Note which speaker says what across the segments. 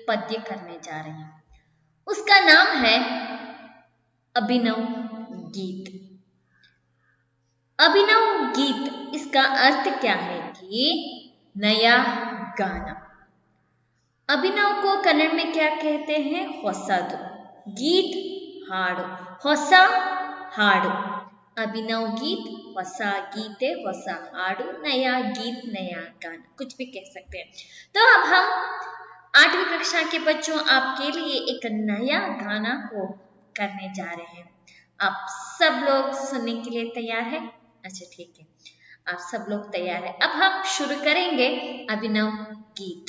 Speaker 1: पद्य करने जा रहे हैं। उसका नाम है अभिनव गीत। अभिनव गीत, इसका अर्थ क्या है कि नया गाना। अभिनव को कन्नड़ में क्या कहते हैं? ಹೊಸದು। गीत हाड़ु, ಹೊಸ हाड़ु। अभिनव गीत, ಹೊಸ गीते, ಹೊಸ हाड़ु, नया गीत, नया गाना, कुछ भी कह सकते हैं। तो अब हम 8वीं कक्षा के बच्चों आपके लिए एक नया गाना को करने जा रहे हैं। आप सब लोग सुनने के लिए तैयार है? अच्छा ठीक है, आप सब लोग तैयार है। अब हम शुरू करेंगे अभिनव गीत।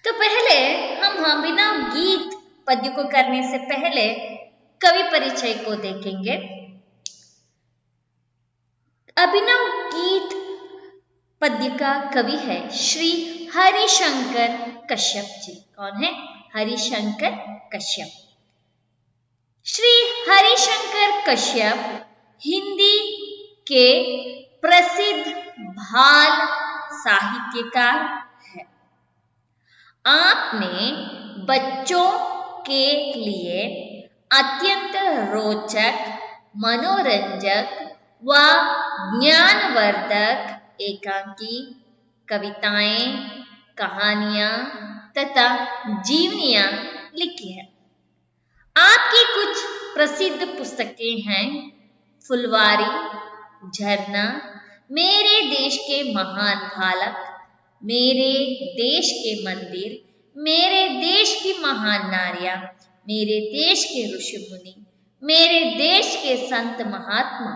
Speaker 1: तो पहले हम अभिनव गीत पद्य को करने से पहले कवि परिचय को देखेंगे। अभिनव गीत पद्य का कवि है श्री हरिशंकर कश्यप जी। कौन है? हरिशंकर कश्यप। श्री हरिशंकर कश्यप हिंदी के प्रसिद्ध बाल साहित्यकार है। आपने बच्चों के लिए अत्यंत रोचक, मनोरंजक व ज्ञानवर्धक एकांकी कविताएं, कहानियां तथा जीवनियां लिखी है। आपकी कुछ प्रसिद्ध पुस्तकें हैं फुलवारी, झरना, मेरे देश के महान बालक, मेरे देश के मंदिर, मेरे देश की महान नारियां, मेरे देश के ऋषि मुनि, मेरे देश के संत महात्मा,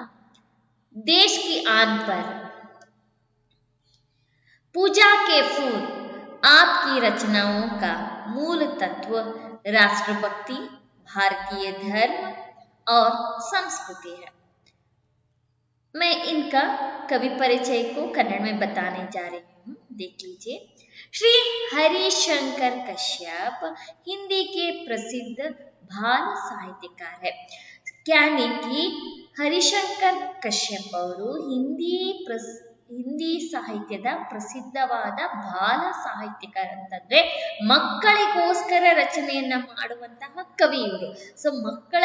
Speaker 1: देश की आन पर, पूजा के फूल, आपकी रचनाओं का मूल तत्व राष्ट्रभक्ति, भारतीय धर्म और संस्कृति है। मैं इनका कवि परिचय को कन्नड़ में बताने जा रही हूँ, देख लीजिए। श्री हरिशंकर कश्यप हिंदी के प्रसिद्ध बाल साहित्यकार है। यानी कि ಹರಿಶಂಕರ್ ಕಶ್ಯಪ್ ಅವರು ಹಿಂದಿ ಸಾಹಿತ್ಯದ ಪ್ರಸಿದ್ಧವಾದ ಬಾಲ ಸಾಹಿತ್ಯಕಾರ ಅಂತಂದ್ರೆ ಮಕ್ಕಳಿಗೋಸ್ಕರ ರಚನೆಯನ್ನ ಮಾಡುವಂತಹ ಕವಿ ಇವರು. ಸೊ ಮಕ್ಕಳ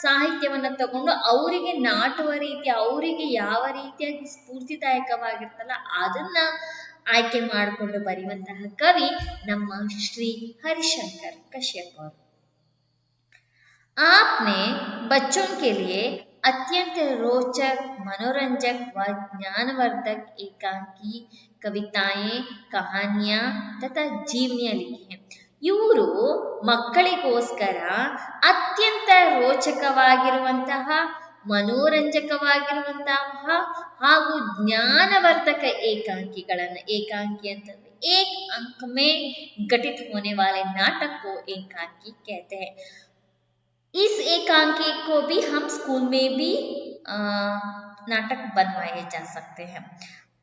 Speaker 1: ಸಾಹಿತ್ಯವನ್ನ ತಗೊಂಡು ಅವರಿಗೆ ನಾಟುವ ರೀತಿ, ಅವರಿಗೆ ಯಾವ ರೀತಿಯಾಗಿ ಸ್ಫೂರ್ತಿದಾಯಕವಾಗಿರ್ತಲ್ಲ ಅದನ್ನ ಆಯ್ಕೆ ಮಾಡಿಕೊಂಡು ಬರೆಯುವಂತಹ ಕವಿ ನಮ್ಮ ಶ್ರೀ ಹರಿಶಂಕರ್ ಕಶ್ಯಪ್ ಅವರು. आपने बच्चों के लिए अत्यंत रोचक, मनोरंजक व ज्ञानवर्धक एकांकी कविताएं, कहानियां तथा जीवनियां लिखी हैं. ಇವರು ಮಕ್ಕಳಿಗೋಸ್ಕರ ಅತ್ಯಂತ ರೋಚಕವಾಗಿರುವಂತಹ, ಮನೋರಂಜಕವಾಗಿರುವಂತಹ ಹಾಗೂ ಜ್ಞಾನವರ್ಧಕ एकांकी ಅಂತಂದ್ರೆ एक अंक में घटित होने वाले नाटक को एकांकी कहते हैं. इस एकांकी को भी हम स्कूल में भी नाटक बनवाए जा सकते हैं.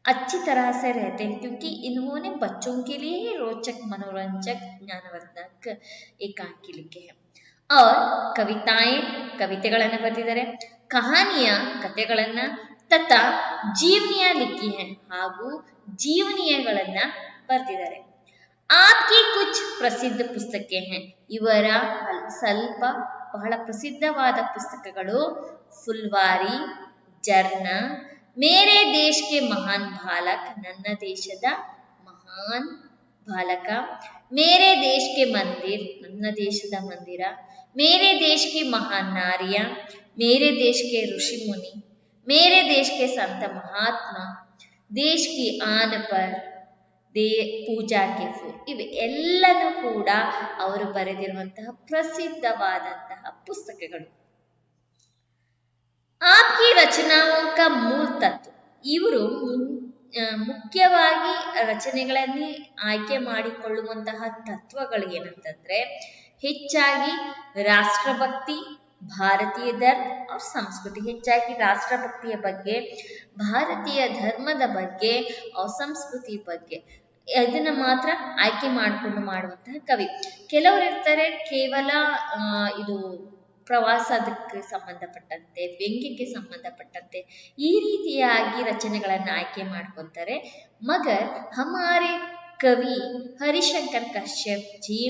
Speaker 1: अच्छी तरह से रहते हैं क्योंकि इन्होंने बच्चों के लिए ही रोचक, मनोरंजक, ज्ञानवर्धक एकांकी लिखे हैं. और कविताएं, कविತೆಗಳನ್ನು ಬರೆದಿದ್ದಾರೆ, ಕಹಾನಿಯಾ, ಕಥೆಗಳನ್ನು ತಥಾ ಜೀವನಿಯಾ लिखी हैं ಹಾಗೂ ಜೀವನಿಯಗಳನ್ನು ಬರೆದಿದ್ದಾರೆ. आपकी कुछ प्रसिद्ध पुस्तकें हैं. ಇವರ ಸ್ವಲ್ಪ ಬಹಳ ಪ್ರಸಿದ್ಧವಾದ ಪುಸ್ತಕಗಳು ಫುಲ್ವಾರಿ, ಜರ್ನಾ, ಮೇರೆ ದೇಶ ಕೆ ಮಹಾನ್ ಬಾಲಕ್, ನನ್ನ ದೇಶದ ಮಹಾನ್ ಬಾಲಕ, ಮೇರೆ ದೇಶ ಕೆ ಮಂದಿರ್, ನನ್ನ ದೇಶದ ಮಂದಿರ, ಮೇರೆ ದೇಶ की महान नारियां, मेरे देश के ऋषि मुनि, मेरे देश के संत महात्मा, देश की आन पर, पूजा के फूल, ಇವೆಲ್ಲನೂ ಕೂಡ ಅವರು ಬರೆದಿರುವಂತಹ ಪ್ರಸಿದ್ಧವಾದಂತಹ ಪುಸ್ತಕಗಳು. आपकी रचनाओं का मूल तत्व, ಇವರು ಮುಖ್ಯವಾಗಿ ರಚನೆಗಳಲ್ಲಿ ಆಯ್ಕೆ ಮಾಡಿಕೊಳ್ಳುವಂತಹ ತತ್ವಗಳು ಏನಂತಂದ್ರೆ ಹೆಚ್ಚಾಗಿ ರಾಷ್ಟ್ರಭಕ್ತಿ, ಭಾರತೀಯ ಧರ್ಮ और ಸಂಸ್ಕೃತಿ. ಹೆಚ್ಚಾಗಿ ರಾಷ್ಟ್ರಭಕ್ತಿಯ ಬಗ್ಗೆ, ಭಾರತೀಯ ಧರ್ಮದ ಬಗ್ಗೆ और ಸಂಸ್ಕೃತಿ ಬಗ್ಗೆ ಇದನ್ನ ಮಾತ್ರ ಆಯ್ಕೆ ಮಾಡಿಕೊಂಡು ಮಾಡುವಂತಹ ಕವಿ. ಕೆಲವರು ಇರ್ತಾರೆ ಕೇವಲ ಇದು ಪ್ರವಾಸಕ್ಕೆ ಸಂಬಂಧಪಟ್ಟಂತೆ, ವ್ಯಂಗ್ಯಕ್ಕೆ ಸಂಬಂಧಪಟ್ಟಂತೆ ಈ ರೀತಿಯಾಗಿ ರಚನೆಗಳನ್ನು ಆಯ್ಕೆ ಮಾಡ್ಕೊತಾರೆ. ಮಗರ್ ಹಮಾರೆ कवि हरिशंकर कश्यप जी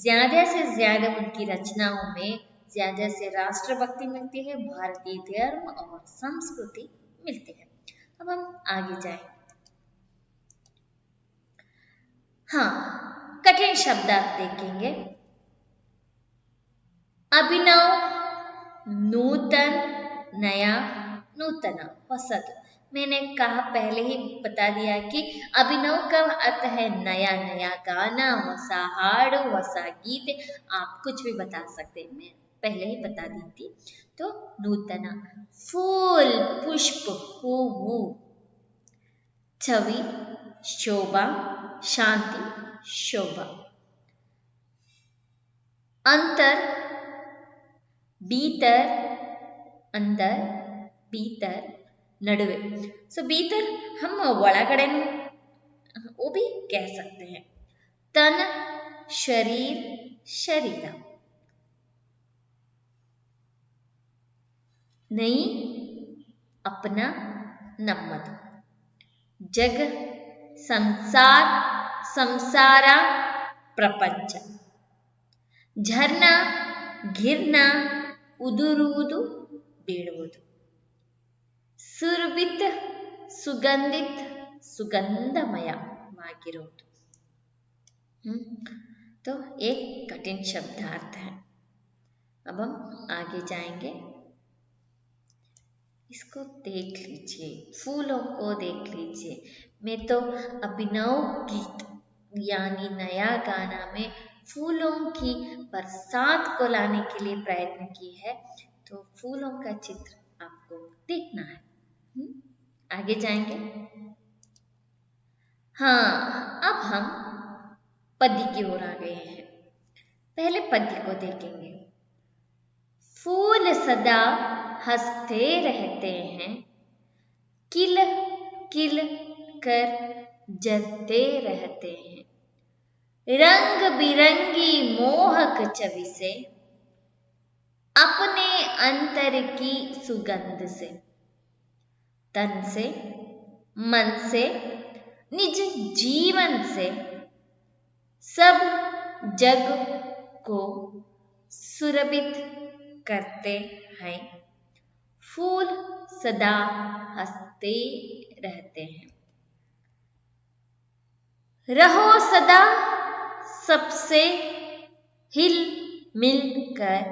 Speaker 1: ज्यादा से ज्यादा उनकी रचनाओं में ज्यादा से राष्ट्रभक्ति मिलती है, भारतीय धर्म और संस्कृति मिलती है। अब हम आगे जाएं। हाँ, कठिन शब्द आप देखेंगे। अभिनव, नूतन, नया, नूतना, ಹೊಸದು। मैंने कहा पहले ही बता दिया कि अभिनव का अर्थ है नया, नया गाना, ಹೊಸ हाड़, ಹೊಸ गीत, आप कुछ भी बता सकते हैं, मैं पहले ही बता दी थी। तो नूतना फूल, पुष्प, हूವು, छवि, शोभा, शांति, शोभा, अंतर, भीतर, अंदर, भीतर, नಡುವೆ। सो भीतर हम ಒಳಗಡೆ वो भी कह सकते हैं। तन, शरीर, शरीर, नहीं, अपना, नಮ್ಮದು, जग, संसार, संसार, प्रपंच, झरना, गिरना, उದುರುವುದು, ಬೀಳುವುದು, सुरभित, सुगंधित, सुगंधमयವಾಗಿರುವುದು। तो एक कठिन शब्दार्थ है। अब हम आगे जाएंगे, इसको देख लीजिए, फूलों को देख लीजिए। मैं तो अभिनव गीत यानी नया गाना में फूलों की बरसात को लाने के लिए प्रयत्न की है, तो फूलों का चित्र आपको देखना है। आगे जाएंगे। हाँ, अब हम पद्य की ओर आ गए हैं। पहले पद्य को देखेंगे। फूल सदा हंसते रहते हैं, किल किल कर जलते रहते हैं, रंग बिरंगी मोहक छवि से, अपने अंतर की सुगंध से, तन से, मन से, निज जीवन से, सब जग को सुरभित करते हैं। फूल सदा हंसते रहते हैं। रहो सदा सबसे हिल मिल कर,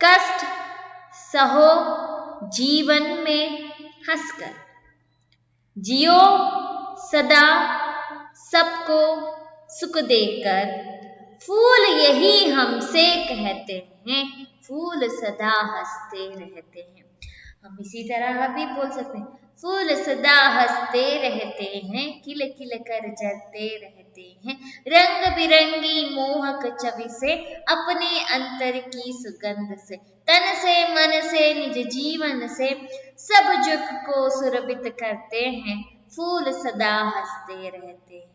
Speaker 1: कष्ट सहो जीवन में हंसकर, जियो सदा सबको सुख देकर, फूल यही हमसे कहते हैं, फूल सदा हंसते रहते हैं। हम इसी तरह भी बोल सकते हैं, फूल सदा हंसते रहते हैं, खिल खिल कर जलते रहते हैं, रंग बिरंगी मोहक छवि से, अपने अंतर की सुगंध से, तन से, मन से, निज जीवन से, सब जग को सुरभित करते हैं, फूल सदा हंसते रहते हैं।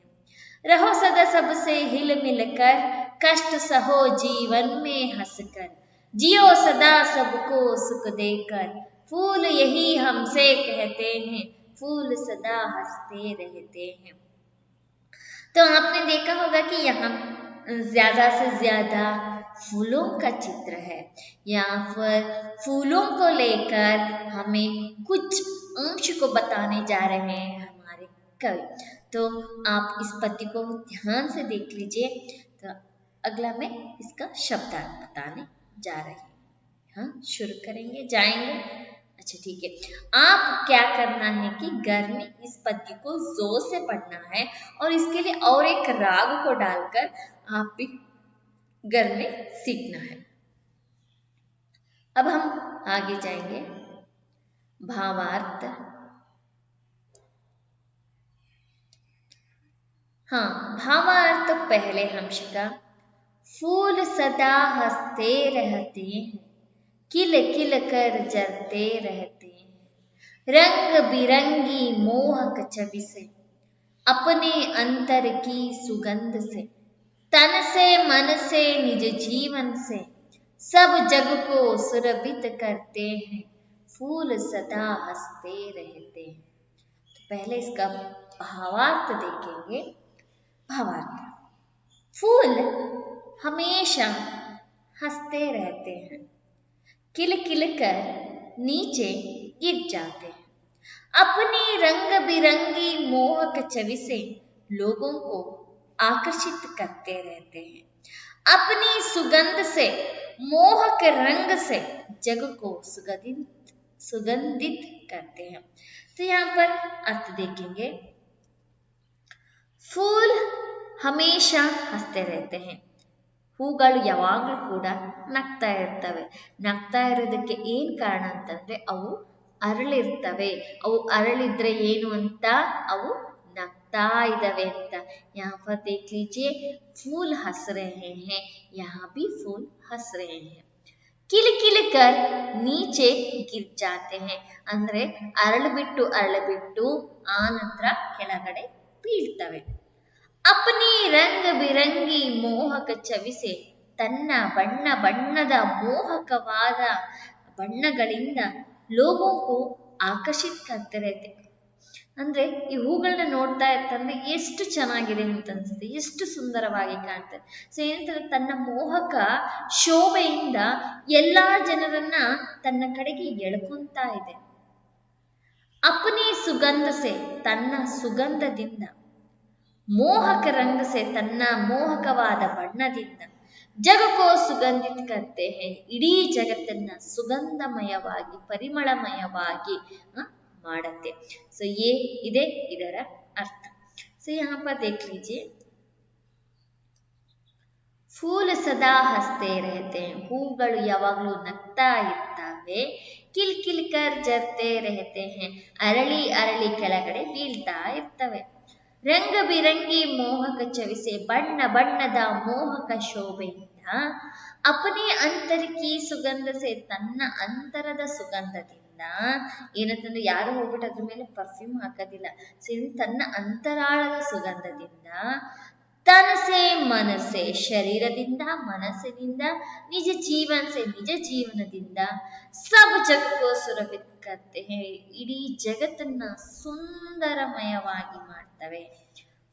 Speaker 1: रहो सदा सबसे हिल मिल कर, कष्ट सहो जीवन में हंसकर, जियो सदा सबको सुख देकर, फूल यही हमसे कहते हैं, फूल सदा हंसते रहते हैं। तो आपने देखा होगा कि यहाँ ज्यादा से ज्यादा फूलों का चित्र है, या फिर फूलों को लेकर हमें कुछ अंश को बताने जा रहे हैं हमारे कवि। तो आप इस पद्य को ध्यान से देख लीजिए। तो अगला मैं इसका शब्दार्थ बताने जा रही हूँ। हाँ, शुरू करेंगे, जाएंगे। अच्छा ठीक है, आप क्या करना है कि घर में इस पद्य को जोर से पढ़ना है, और इसके लिए और एक राग को डालकर आप भी घर में सीखना है। अब हम आगे जाएंगे। भावार्थ। हाँ, भावार्थ पहले अंश का, फूल सदा हंसते रहते हैं, किल किल कर जलते रहते हैं, रंग बिरंगी मोहक छवि से, अपने अंतर की सुगंध से, तन से, मन से, निज जीवन से, सब जग को सुरभित करते हैं, फूल सदा हंसते रहते हैं। तो पहले इसका भावार्थ देखेंगे। भावार्थ। फूल हमेशा हंसते रहते हैं, खिल कर नीचे गिर जाते हैं, अपनी रंग बिरंगी मोहक छवि से लोगों को आकर्षित करते रहते हैं, अपनी सुगंध से मोहक रंग से जग को सुगंधित करते हैं। तो यहाँ पर अर्थ देखेंगे, फूल हमेशा हंसते रहते हैं, ಹೂಗಳು ಯಾವಾಗಲೂ ಕೂಡ ನಗ್ತಾ ಇರ್ತವೆ. ನಗ್ತಾ ಇರೋದಕ್ಕೆ ಏನು ಕಾರಣ ಅಂತಂದ್ರೆ ಅವು ಅರಳಿರ್ತವೆ. ಅವು ಅರಳಿದ್ರೆ ಏನು ಅಂತ, ಅವು ನಗ್ತಾ ಇದ್ದಾವೆ ಅಂತ. यहाँ पर देख लीजिए, फूल हंस रहे हैं, यहाँ भी फूल हंस रहे हैं. ಕಿಲ್ ಕರ್ ನೀಚೆ ಗಿರ್ ಜಾತೆ हैं ಅಂದ್ರೆ ಅರಳು ಆ ನಂತರ ಕೆಳಗಡೆ ಬೀಳ್ತವೆ. ಅಪ್ನಿ ರಂಗ್ ಬಿರಂಗಿ ಮೋಹಕ ಚವಿಸೆ, ತನ್ನ ಬಣ್ಣದ ಮೋಹಕವಾದ ಬಣ್ಣಗಳಿಂದ ಲೋಗೋಕು ಆಕರ್ಷಿತ್ ಕರ್ತೆ रहते. ಅಂದ್ರೆ ಈ ಹೂಗಳನ್ನ ನೋಡ್ತಾ ಇರ್ತಂದ್ರೆ ಎಷ್ಟು ಚೆನ್ನಾಗಿದೆ ಅಂತ ಅನ್ಸುತ್ತೆ, ಎಷ್ಟು ಸುಂದರವಾಗಿ ಕಾಣ್ತದೆ. ಸೊ ಏನಂತಂದ್ರೆ ತನ್ನ ಮೋಹಕ ಶೋಭೆಯಿಂದ ಎಲ್ಲಾ ಜನರನ್ನ ತನ್ನ ಕಡೆಗೆ ಎಳ್ಕೊಂತಾ ಇದೆ. ಅಪ್ನಿ ಸುಗಂಧಸೆ, ತನ್ನ ಸುಗಂಧದಿಂದ, ಮೋಹಕ ರಂಗಸೆ, ತನ್ನ ಮೋಹಕವಾದ ಬಣ್ಣದಿಂದ, ಜಗಕ್ಕೋ ಸುಗಂಧಿತ್ ಕರ್ತೆ ಹೈ, ಇಡೀ ಜಗತ್ತನ್ನ ಸುಗಂಧಮಯವಾಗಿ ಪರಿಮಳಮಯವಾಗಿ ಮಾಡುತ್ತೆ. ಸೊ ಇದೆ ಇದರ ಅರ್ಥ. ಸೊ यहाँ पर देख लीजिए, फूल सदा हंसते रहते हैं, ಹೂಗಳು ಯಾವಾಗಲೂ ನಗ್ತಾ ಇರ್ತವೆ. ಕಿಲ್ ಕರ್ ಜರ್ತೆ रहते हैं, ಅರಳಿ ಕೆಳಗಡೆ ಬೀಳ್ತಾ ಇರ್ತವೆ. ರಂಗ ಬಿರಂಗಿ ಮೋಹಕ ಚವಿಸೆ, ಬಣ್ಣದ ಮೋಹಕ ಶೋಭೆಯಿಂದ, ಅಪನೇ ಅಂತರಿಕಿ ಸುಗಂಧಸೆ, ತನ್ನ ಅಂತರದ ಸುಗಂಧದಿಂದ, ಏನಂತಂದ್ರೆ ಯಾರು ಹೋಗ್ಬಿಟ್ಟು ಅದ್ರ ಮೇಲೆ ಪರ್ಫ್ಯೂಮ್ ಹಾಕೋದಿಲ್ಲ, ತನ್ನ ಅಂತರಾಳದ ಸುಗಂಧದಿಂದ, ತನಸೆ ಮನಸ್ಸೆ, ಶರೀರದಿಂದ ಮನಸ್ಸಿನಿಂದ, ನಿಜ ಜೀವನದಿಂದ, ಸಬ್ ಜಗಕ್ಕೋ ಸುರಭಿತ್ ಕರ್ತೆ ಹೈ, ಇಡೀ ಜಗತ್ತನ್ನ ಸುಂದರಮಯವಾಗಿ ಮಾಡ್ತವೆ.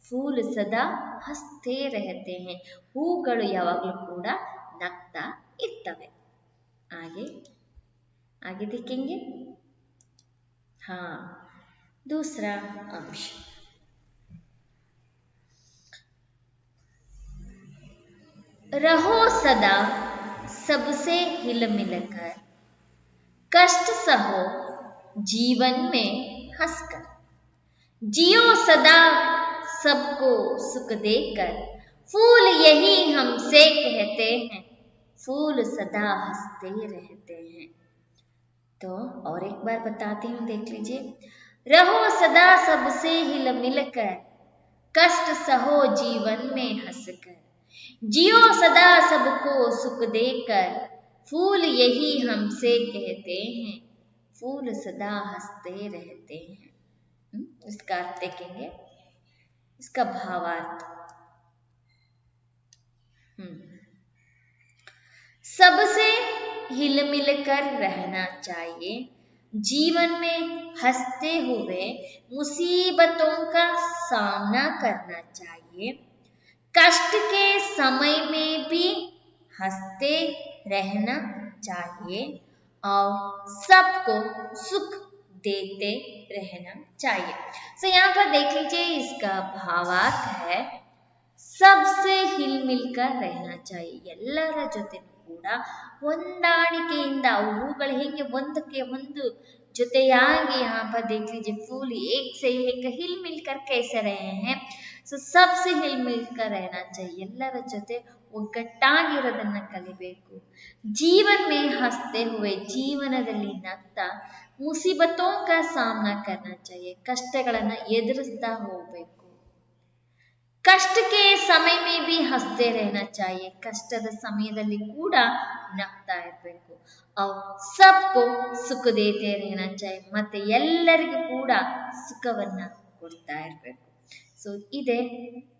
Speaker 1: ಫೂಲ್ ಸದಾ ಹಸ್ತೆ ರಹತೆ ಹೈ, ಹೂಗಳು ಯಾವಾಗಲೂ ಕೂಡ ನಗ್ತಾ ಇರ್ತವೆ. आगे देखेंगे. हाँ, दूसरा अंश, रहो सदा सबसे हिल मिलकर, कष्ट सहो जीवन में हंसकर, जियो सदा सबको सुख देकर, फूल यही हमसे कहते हैं, फूल सदा हंसते रहते हैं. तो और एक बार बताती हूँ, देख लीजिए. रहो सदा सबसे हिल मिलकर, कष्ट सहो जीवन में हंसकर, जियो सदा सबको सुख देकर, फूल यही हमसे कहते हैं, फूल सदा हंसते रहते हैं. इसका अर्थ देखेंगे, इसका भावार्थ. सबसे हिल मिलकर रहना चाहिए, जीवन में हंसते हुए मुसीबतों का सामना करना चाहिए, कष्ट के समय में भी हंसते रहना चाहिए और सबको सुख देते रहना चाहिए. तो यहाँ पर देख लीजिए, इसका भावार्थ है, सबसे हिल मिलकर रहना चाहिए, ಎಲ್ಲರ ಜೊತೆ ಕೂಡ ಹೊಂದಾಣಿಕೆಯಿಂದ, ಹೂಗಳು ಹೇಗೆ ಒಂದಕ್ಕೆ ಒಂದು ಜೊತೆಯಾಗಿ, यहाँ पर देख लीजिए, फूल एक से एक हिल मिलकर कैसे रहे हैं. ಸೊ सबसे हिल मिलकर रहना चाहिए, ಎಲ್ಲರ ಜೊತೆ ಒಗ್ಗಟ್ಟಾಗಿರೋದನ್ನ ಕಲಿಬೇಕು. ಜೀವನ್ ಮೇ ಹಂಸತೆ ಹುವೆ, ಜೀವನದಲ್ಲಿ ನಗ್ತಾ, ಮುಸೀಬತೋं का सामना करना चाहिए, ಕಷ್ಟಗಳನ್ನ ಎದುರಿಸ್ತಾ ಹೋಗ್ಬೇಕು. कष्ट के समय में भी हंसते रहना चाहिए, ಕಷ್ಟದ ಸಮಯದಲ್ಲಿ ಕೂಡ ನಗ್ತಾ ಇರಬೇಕು. सबको सुख देते रहना चाहिए, ಮತ್ತೆ ಎಲ್ಲರಿಗೂ ಕೂಡ ಸುಖವನ್ನ ಕೊಡ್ತಾ ಇರಬೇಕು. ಸೊ ಇದೆ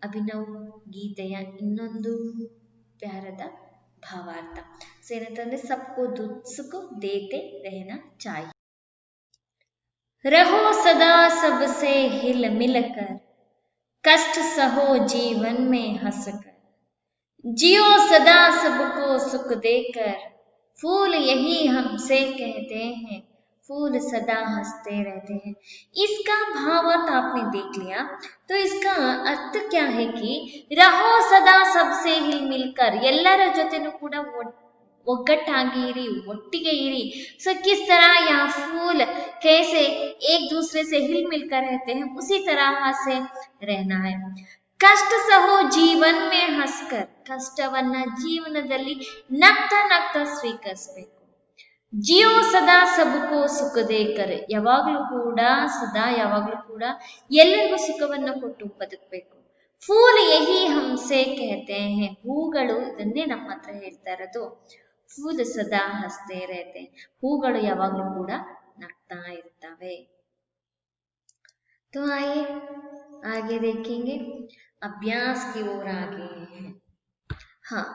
Speaker 1: ಅಭಿನವ್ ಗೀತೆಯ ಇನ್ನೊಂದು ಪ್ಯಾರದ ಭಾವಾರ್ಥ. ಸೊ ಏನಂತಂದ್ರೆ, सबको सुख देते रहना चाहिए, रहो सदा सबसे हिल मिलकर, कष्ट सहो जीवन में हंसकर, जियो सदा सबको सुख देकर, फूल यही हमसे कहते हैं, फूल सदा हंसते रहते हैं। इसका भावार्थ आपने देख लिया। तो इसका अर्थ क्या है कि रहो सदा सबसे हिल मिलकर, ಎಲ್ಲರ ಜೊತೆನೂ ಕೂಡ ಒಗ್ಗಟ್ಟಾಗಿ ಇರಿ, ಒಟ್ಟಿಗೆ ಇರಿ। सो किस तरह यहाँ फूल कैसे एक दूसरे से हिल मिलकर रहते हैं, उसी तरह से रहना है। ಕಷ್ಟ ಸಹೋ ಜೀವನ್ ಮೇ ಹಸ್ಕರ್, ಕಷ್ಟವನ್ನ ಜೀವನದಲ್ಲಿ ನಗ್ತಾ ನಗ್ತಾ ಸ್ವೀಕರಿಸಬೇಕು। ಜಿಯೋ ಸದಾ ಸಬಕೋ ಸುಖ ದೇಕರ್, ಯಾವಾಗ್ಲೂ ಕೂಡ ಸದಾ ಯಾವಾಗ್ಲೂ ಕೂಡ ಎಲ್ಲರಿಗೂ ಸುಖವನ್ನ ಕೊಟ್ಟು ಬದುಕಬೇಕು। ಫೂಲ್ ಯಹಿ ಹಮ್ಸೆ कहते हैं, ಹೂಗಳು ಇದನ್ನೇ ನಮ್ಮ ಹತ್ರ ಹೇಳ್ತಾ ಇರೋದು। ಫೂಲ್ ಸದಾ ಹಸ್ತೆ रहते हैं, ಹೂಗಳು ಯಾವಾಗ್ಲೂ ಕೂಡ ನಗ್ತಾ ಇರ್ತವೆ। तो आइए आगे देखेंगे, अभ्यास की ओर आगे हैं। हाँ,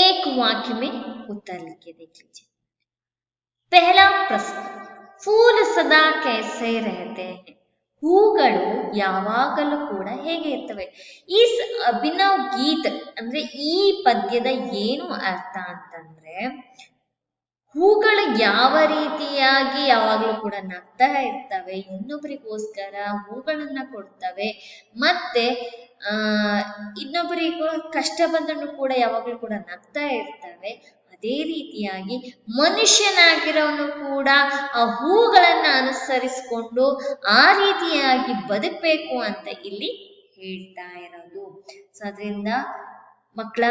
Speaker 1: एक वाक्य में उत्तर लिख के देख लीजिए। पहला प्रश्न, फूल सदा कैसे रहते हैं, ಹೂಗಳು ಯಾವಾಗಲೂ ಕೂಡ ಹೇಗೆ ಇರ್ತವೆ। ಈ ಅಭಿನವ್ ಗೀತ್ ಅಂದ್ರೆ ಈ ಪದ್ಯದ ಏನು ಅರ್ಥ ಅಂತಂದ್ರೆ, ಹೂಗಳು ಯಾವ ರೀತಿಯಾಗಿ ಯಾವಾಗಲೂ ಕೂಡ ನಗ್ತಾ ಇರ್ತವೆ, ಇನ್ನೊಬ್ಬರಿಗೋಸ್ಕರ ಹೂಗಳನ್ನ ಕೊಡ್ತವೆ, ಮತ್ತೆ ಇನ್ನೊಬ್ಬರಿಗೂ ಕಷ್ಟ ಬಂದರೂ ಕೂಡ ಯಾವಾಗಲೂ ಕೂಡ ನಗ್ತಾ ಇರ್ತವೆ। ಅದೇ ರೀತಿಯಾಗಿ ಮನುಷ್ಯನಾಗಿರೋನು ಕೂಡ ಆ ಹೂಗಳನ್ನ ಅನುಸರಿಸಿಕೊಂಡು ಆ ರೀತಿಯಾಗಿ ಬದುಕಬೇಕು ಅಂತ ಇಲ್ಲಿ ಹೇಳ್ತಾ ಇರೋದು। ಸೊ ಅದರಿಂದ ಮಕ್ಕಳ,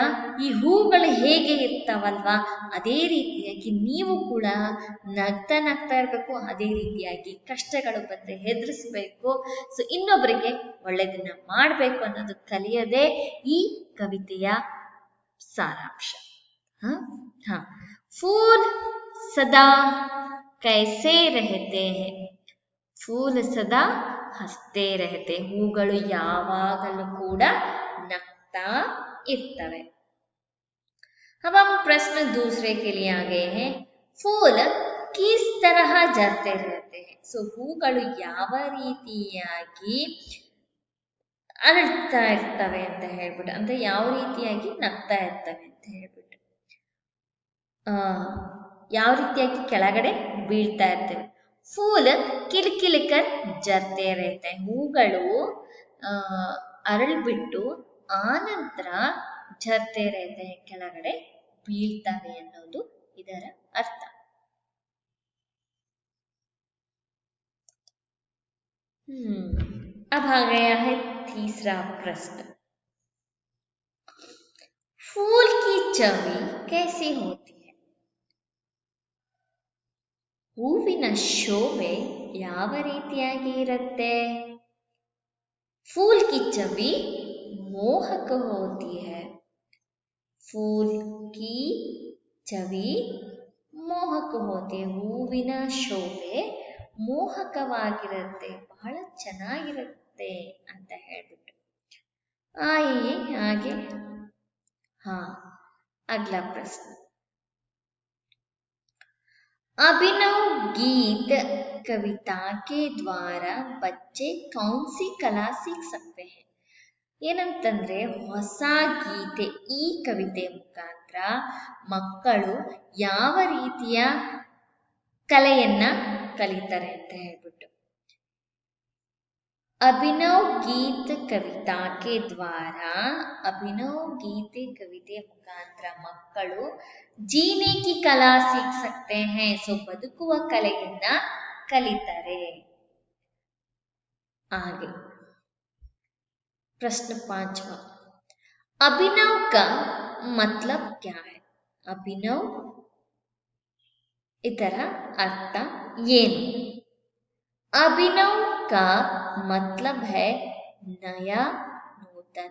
Speaker 1: ಈ ಹೂಗಳು ಹೇಗೆ ಇರ್ತಾವಲ್ವಾ, ಅದೇ ರೀತಿಯಾಗಿ ನೀವು ಕೂಡ ನಗ್ತಾ ನಗ್ತಾ ಇರಬೇಕು, ಅದೇ ರೀತಿಯಾಗಿ ಕಷ್ಟಗಳು ಬಂದ್ರೆ ಹೆದರಿಸ್ಬೇಕು। ಸೊ ಇನ್ನೊಬ್ಬರಿಗೆ ಒಳ್ಳೆಯದನ್ನ ಮಾಡಬೇಕು ಅನ್ನೋದು ಕಲಿಯೋದೇ ಈ ಕವಿತೆಯ ಸಾರಾಂಶ। हाँ, फूल सदा कैसे रहते हैं, फूल सदा हंसते रहते, ಹೂಗಳು ಯಾವಾಗಲೂ ಕೂಡ ನಗ್ತಾ ಇರ್ತವೆ। अब हम प्रश्न दूसरे के लिए आ गए हैं, फूल किस तरह झरते रहते हैं। ಸೊ ಹೂಗಳು ಯಾವ ರೀತಿಯಾಗಿ ಅರಳ್ತಾ ಇರ್ತವೆ ಅಂತ ಹೇಳ್ಬಿಟ್ಟು, ಅಂದ್ರೆ ಯಾವ ರೀತಿಯಾಗಿ ನಗ್ತಾ ಇರ್ತವೆ ಅಂತ ಹೇಳ್ಬಿಟ್ಟು, ಯಾವ ರೀತಿಯಾಗಿ ಕೆಳಗಡೆ ಬೀಳ್ತಾ ಇರ್ತವೆ। ಫೂಲ್ ಕಿಲ್ಕಿಲ್ಕರ್ ಜರ್ತೆ ಇರುತ್ತೆ, ಹೂಗಳು ಅರಳ್ಬಿಟ್ಟು ಆನಂತರ ಜರ್ತೆ ಇರುತ್ತೆ, ಕೆಳಗಡೆ ಬೀಳ್ತವೆ ಅನ್ನೋದು ಇದರ ಅರ್ಥ। अब आ गया है तीसरा प्रश्न, फूल की छवि कैसी होती है। ಹೂವಿನ ಶೋಭೆ ಯಾವ ರೀತಿಯಾಗಿ ಇರುತ್ತೆ। फूल की छवि मोहक होती है, फूल की छवि मोहक होती है, ಹೂವಿನ ಶೋಭೆ ಮೋಹಕವಾಗಿರುತ್ತೆ, ಬಹಳ ಚೆನ್ನಾಗಿರುತ್ತೆ ಅಂತ ಹೇಳ್ಬಿಟ್ಟು। ಆಯಿಯೇ ಹಾಗೆ। हाँ, अगला प्रश्न, अभिनव गीत कविता के द्वारा बच्चे कौन सी कला सीख सकते हैं। ಏನಂತಂದ್ರೆ ಹೊಸ ಗೀತೆ, ಈ ಕವಿತೆ ಮುಖಾಂತರ ಮಕ್ಕಳು ಯಾವ ರೀತಿಯ ಕಲೆಯನ್ನ ಕಲಿತಾರೆ ಅಂತ ಹೇಳ್ಬಿಟ್ಟು। ಅಭಿನವ್ ಗೀತ್ ಕವಿತಾ ಕೆ ದ್ವಾರ, ಅಭಿನವ್ ಗೀತೆ ಕವಿತೆಯ ಮುಖಾಂತರ ಮಕ್ಕಳು ಜೀನೆ ಕಿ ಕಲಾ ಸೀಖ್ ಸಕ್ತೆ ಹೈ, ಸೊ ಬದುಕುವ ಕಲೆಯನ್ನ ಕಲಿತಾರೆ। आगे प्रश्न 5वां, अभिनव का मतलब क्या है। अभिनव ಇದರ ಅರ್ಥ ಏನು। अभिनव का मतलब है नया नूतन,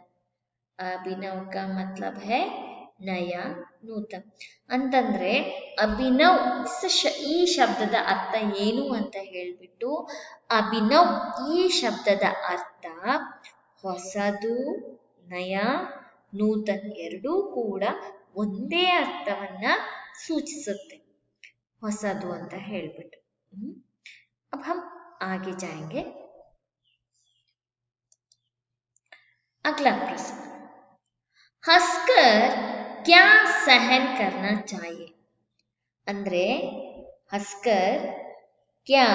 Speaker 1: अभिनव का मतलब है नया नूतन ಅಂತಂದ್ರೆ ಅಭಿನವ್ ಈ ಶಬ್ದದ ಅರ್ಥ ಏನು ಅಂತ ಹೇಳ್ಬಿಟ್ಟು, ಅಭಿನವ್ ಈ ಶಬ್ದದ ಅರ್ಥ ಹೊಸದು, ನಯ, ನೂತನ್ ಎರಡೂ ಕೂಡ ಒಂದೇ ಅರ್ಥವನ್ನ ಸೂಚಿಸುತ್ತೆ, ಹೊಸದು ಅಂತ ಹೇಳ್ಬಿಟ್ಟು। अब हम आगे जाएंगे। अगला प्रश्न, हंसकर क्या सहन करना चाहिए? ಅಂದ್ರೆ ಹಸ್ಕರ್ ಕ್ಯಾ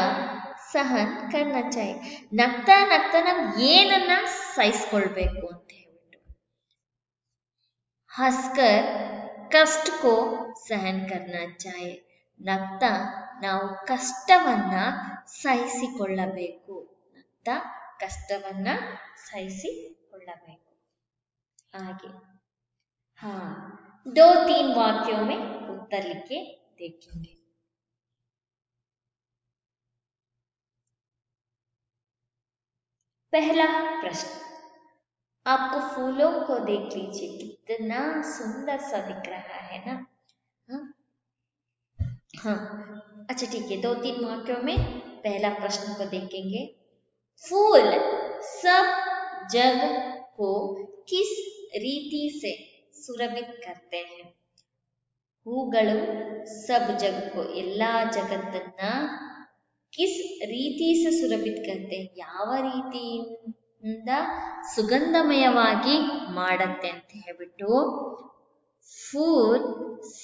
Speaker 1: ಸಹನ್ ಕರ್ನಾ ಚಾಹಿಯೆ, ನಗ್ತಾ ನಗ್ತಾ ನಾವು ಏನನ್ನ ಸಹಿಸ್ಕೊಳ್ಬೇಕು ಅಂತ ಹೇಳ್ಬಿಟ್ಟು. ಹಸ್ಕರ್ ಕಷ್ಟ ಕೋ ಸಹನ್ ಕರ್ನಾ ಚಾಹಿಯೆ, ನಗ್ತಾ ನಾವು ಕಷ್ಟವನ್ನ ಸಹಿಸಿಕೊಳ್ಳಬೇಕು, ನಗ್ತಾ ಕಷ್ಟವನ್ನ ಸಹಿಸಿಕೊಳ್ಳಬೇಕು. आगे हाँ, 2-3 वाक्यों में उत्तर लिखे देखेंगे. पहला प्रश्न, आपको फूलों को देख लीजिए, कितना सुंदर सा दिख रहा है ना. हाँ, अच्छा ठीक है, 2-3 वाक्यों में पहला प्रश्न को देखेंगे. फूल सब जग को किस ರೀತಿ से ಸುರಭಿತ್ करते हैं? ಹೂಗಳು सब जग को ಎಲ್ಲಾ ಜಗತ್ತನ್ನ किस ರೀತಿ से ಸುರಭಿತ್ करते हैं, ಯಾವ ರೀತಿಯಿಂದ ಸುಗಂಧಮಯವಾಗಿ ಮಾಡತ್ತೆ ಅಂತ ಹೇಳ್ಬಿಟ್ಟು. ಫೂಲ್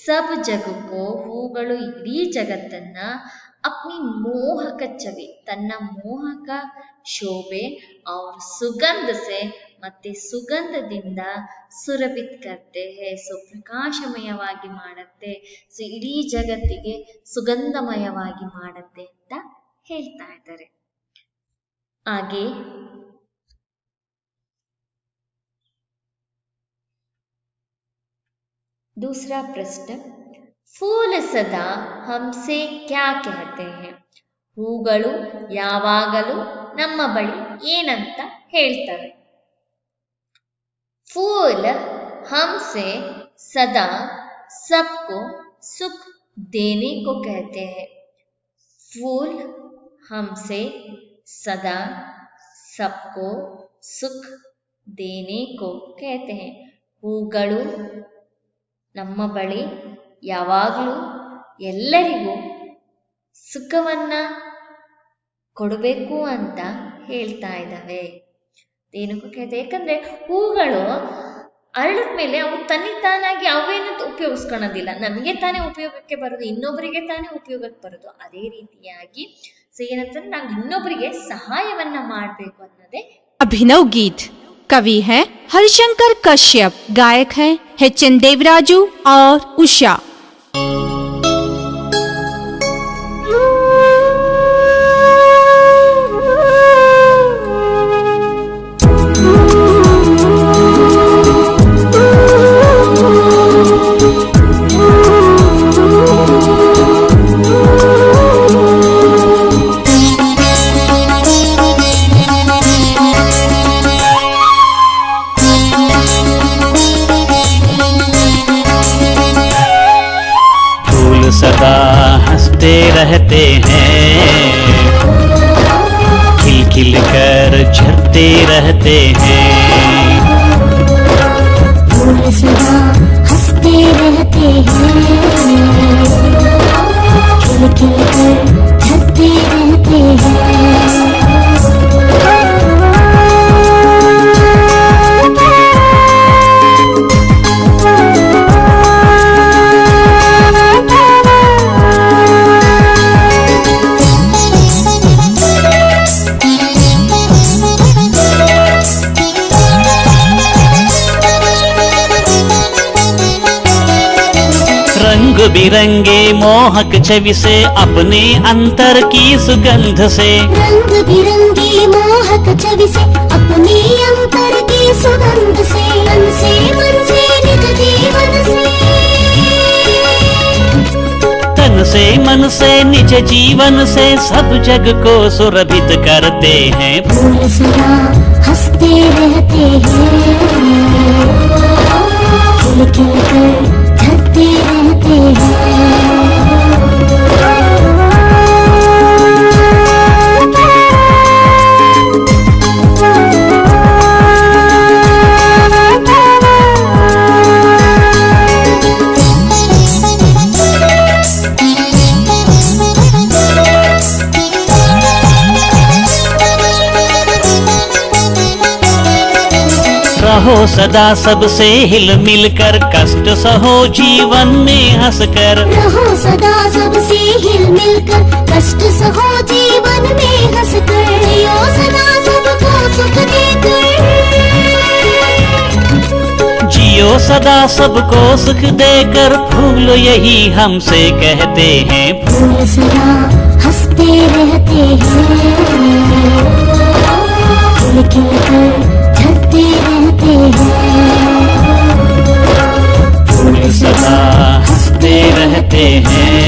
Speaker 1: ಸಬ್ ಜಗ್ ಕೋ, ಹೂಗಳು ಇಡೀ ಜಗತ್ತನ್ನ अपनी मोहक छवि, ತನ್ನ ಮೋಹಕ ಶೋಭೆ, और सुगंध से ಮತ್ತೆ ಸುಗಂಧದಿಂದ ಸುರಭಿತ್ ಕರ್ತೆ ಹೇ, ಸೊ ಪ್ರಕಾಶಮಯವಾಗಿ ಮಾಡುತ್ತೆ, ಸೊ ಇಡೀ ಜಗತ್ತಿಗೆ ಸುಗಂಧಮಯವಾಗಿ ಮಾಡುತ್ತೆ ಅಂತ ಹೇಳ್ತಾ ಇದ್ದಾರೆ. ಹಾಗೆ दूसरा प्रश्न, फूल सदा हमसे क्या कहते हैं? ಹೂಗಳು ಯಾವಾಗಲೂ ನಮ್ಮ ಬಳಿ ಏನಂತ ಹೇಳ್ತವೆ? फूल हमसे सदा सबको सुख देने को कहते हैं. फूल हमसे सदा सबको सुख देने को कहते हैं. ಹೂಗಳು ನಮ್ಮ ಬಳಿ ಯಾವಾಗಲೂ ಎಲ್ಲರಿಗೂ ಸುಖವನ್ನ ಕೊಡಬೇಕು ಅಂತ ಹೇಳ್ತಾ ಇದ್ದಾವೆ. ಏನಕ್ಕೂ ಕೇಳ್ತೆ, ಯಾಕಂದ್ರೆ ಹೂಗಳು ಅರಳಿದ ಮೇಲೆ ಅವು ತನ್ನಿತಾನಾಗಿ ಅವೇನು ಉಪಯೋಗಿಸ್ಕೊಳ್ಳೋದಿಲ್ಲ, ನಮಗೆ ತಾನೇ ಉಪಯೋಗಕ್ಕೆ ಬರೋದು, ಇನ್ನೊಬ್ಬರಿಗೆ ತಾನೇ ಉಪಯೋಗಕ್ಕೆ ಬರೋದು. ಅದೇ ರೀತಿಯಾಗಿ ಸೊ ಏನಂತಂದ್ರೆ ನಾವು ಇನ್ನೊಬ್ಬರಿಗೆ ಸಹಾಯವನ್ನ ಮಾಡಬೇಕು ಅನ್ನೋದೇ.
Speaker 2: अभिनव गीत, कवि है हरिशंकर कश्यप, गायक है एच.एन. देवराजू और उषा.
Speaker 3: सदा हंसते रहते हैं, खिल खिल कर झरते रहते हैं.
Speaker 4: फूल सदा हंसते रहते हैं, खिल खिल कर झरते रहते हैं.
Speaker 3: रंग बिरंगे मोहक छवि से, अपने अंतर की सुगंध से,
Speaker 4: रंग बिरंगी मोहक छवि से, अपने अंतर की सुगंध से, मन से निज जीवन से,
Speaker 3: तन से मन से निज जीवन से सब जग को सुरभित करते हैं.
Speaker 4: फूल सदा हंसते रहते हैं, खिल खिल कर झरते रहते हैं.
Speaker 3: सदा सबसे हिल मिल कर, कष्ट सहो जीवन में हंसकर।
Speaker 4: रहो सदा सबसे हिल मिलकर, कष्ट सहो जीवन में हंसकर। जियो सदा सबको सुख देकर,
Speaker 3: जियो सदा सबको सुख देकर, फूल यही हमसे कहते हैं।
Speaker 4: फूल सदा हंसते रहते हैं, खिल खिल कर झड़ते रहते हैं।
Speaker 3: फूल सदा हंसते रहते हैं,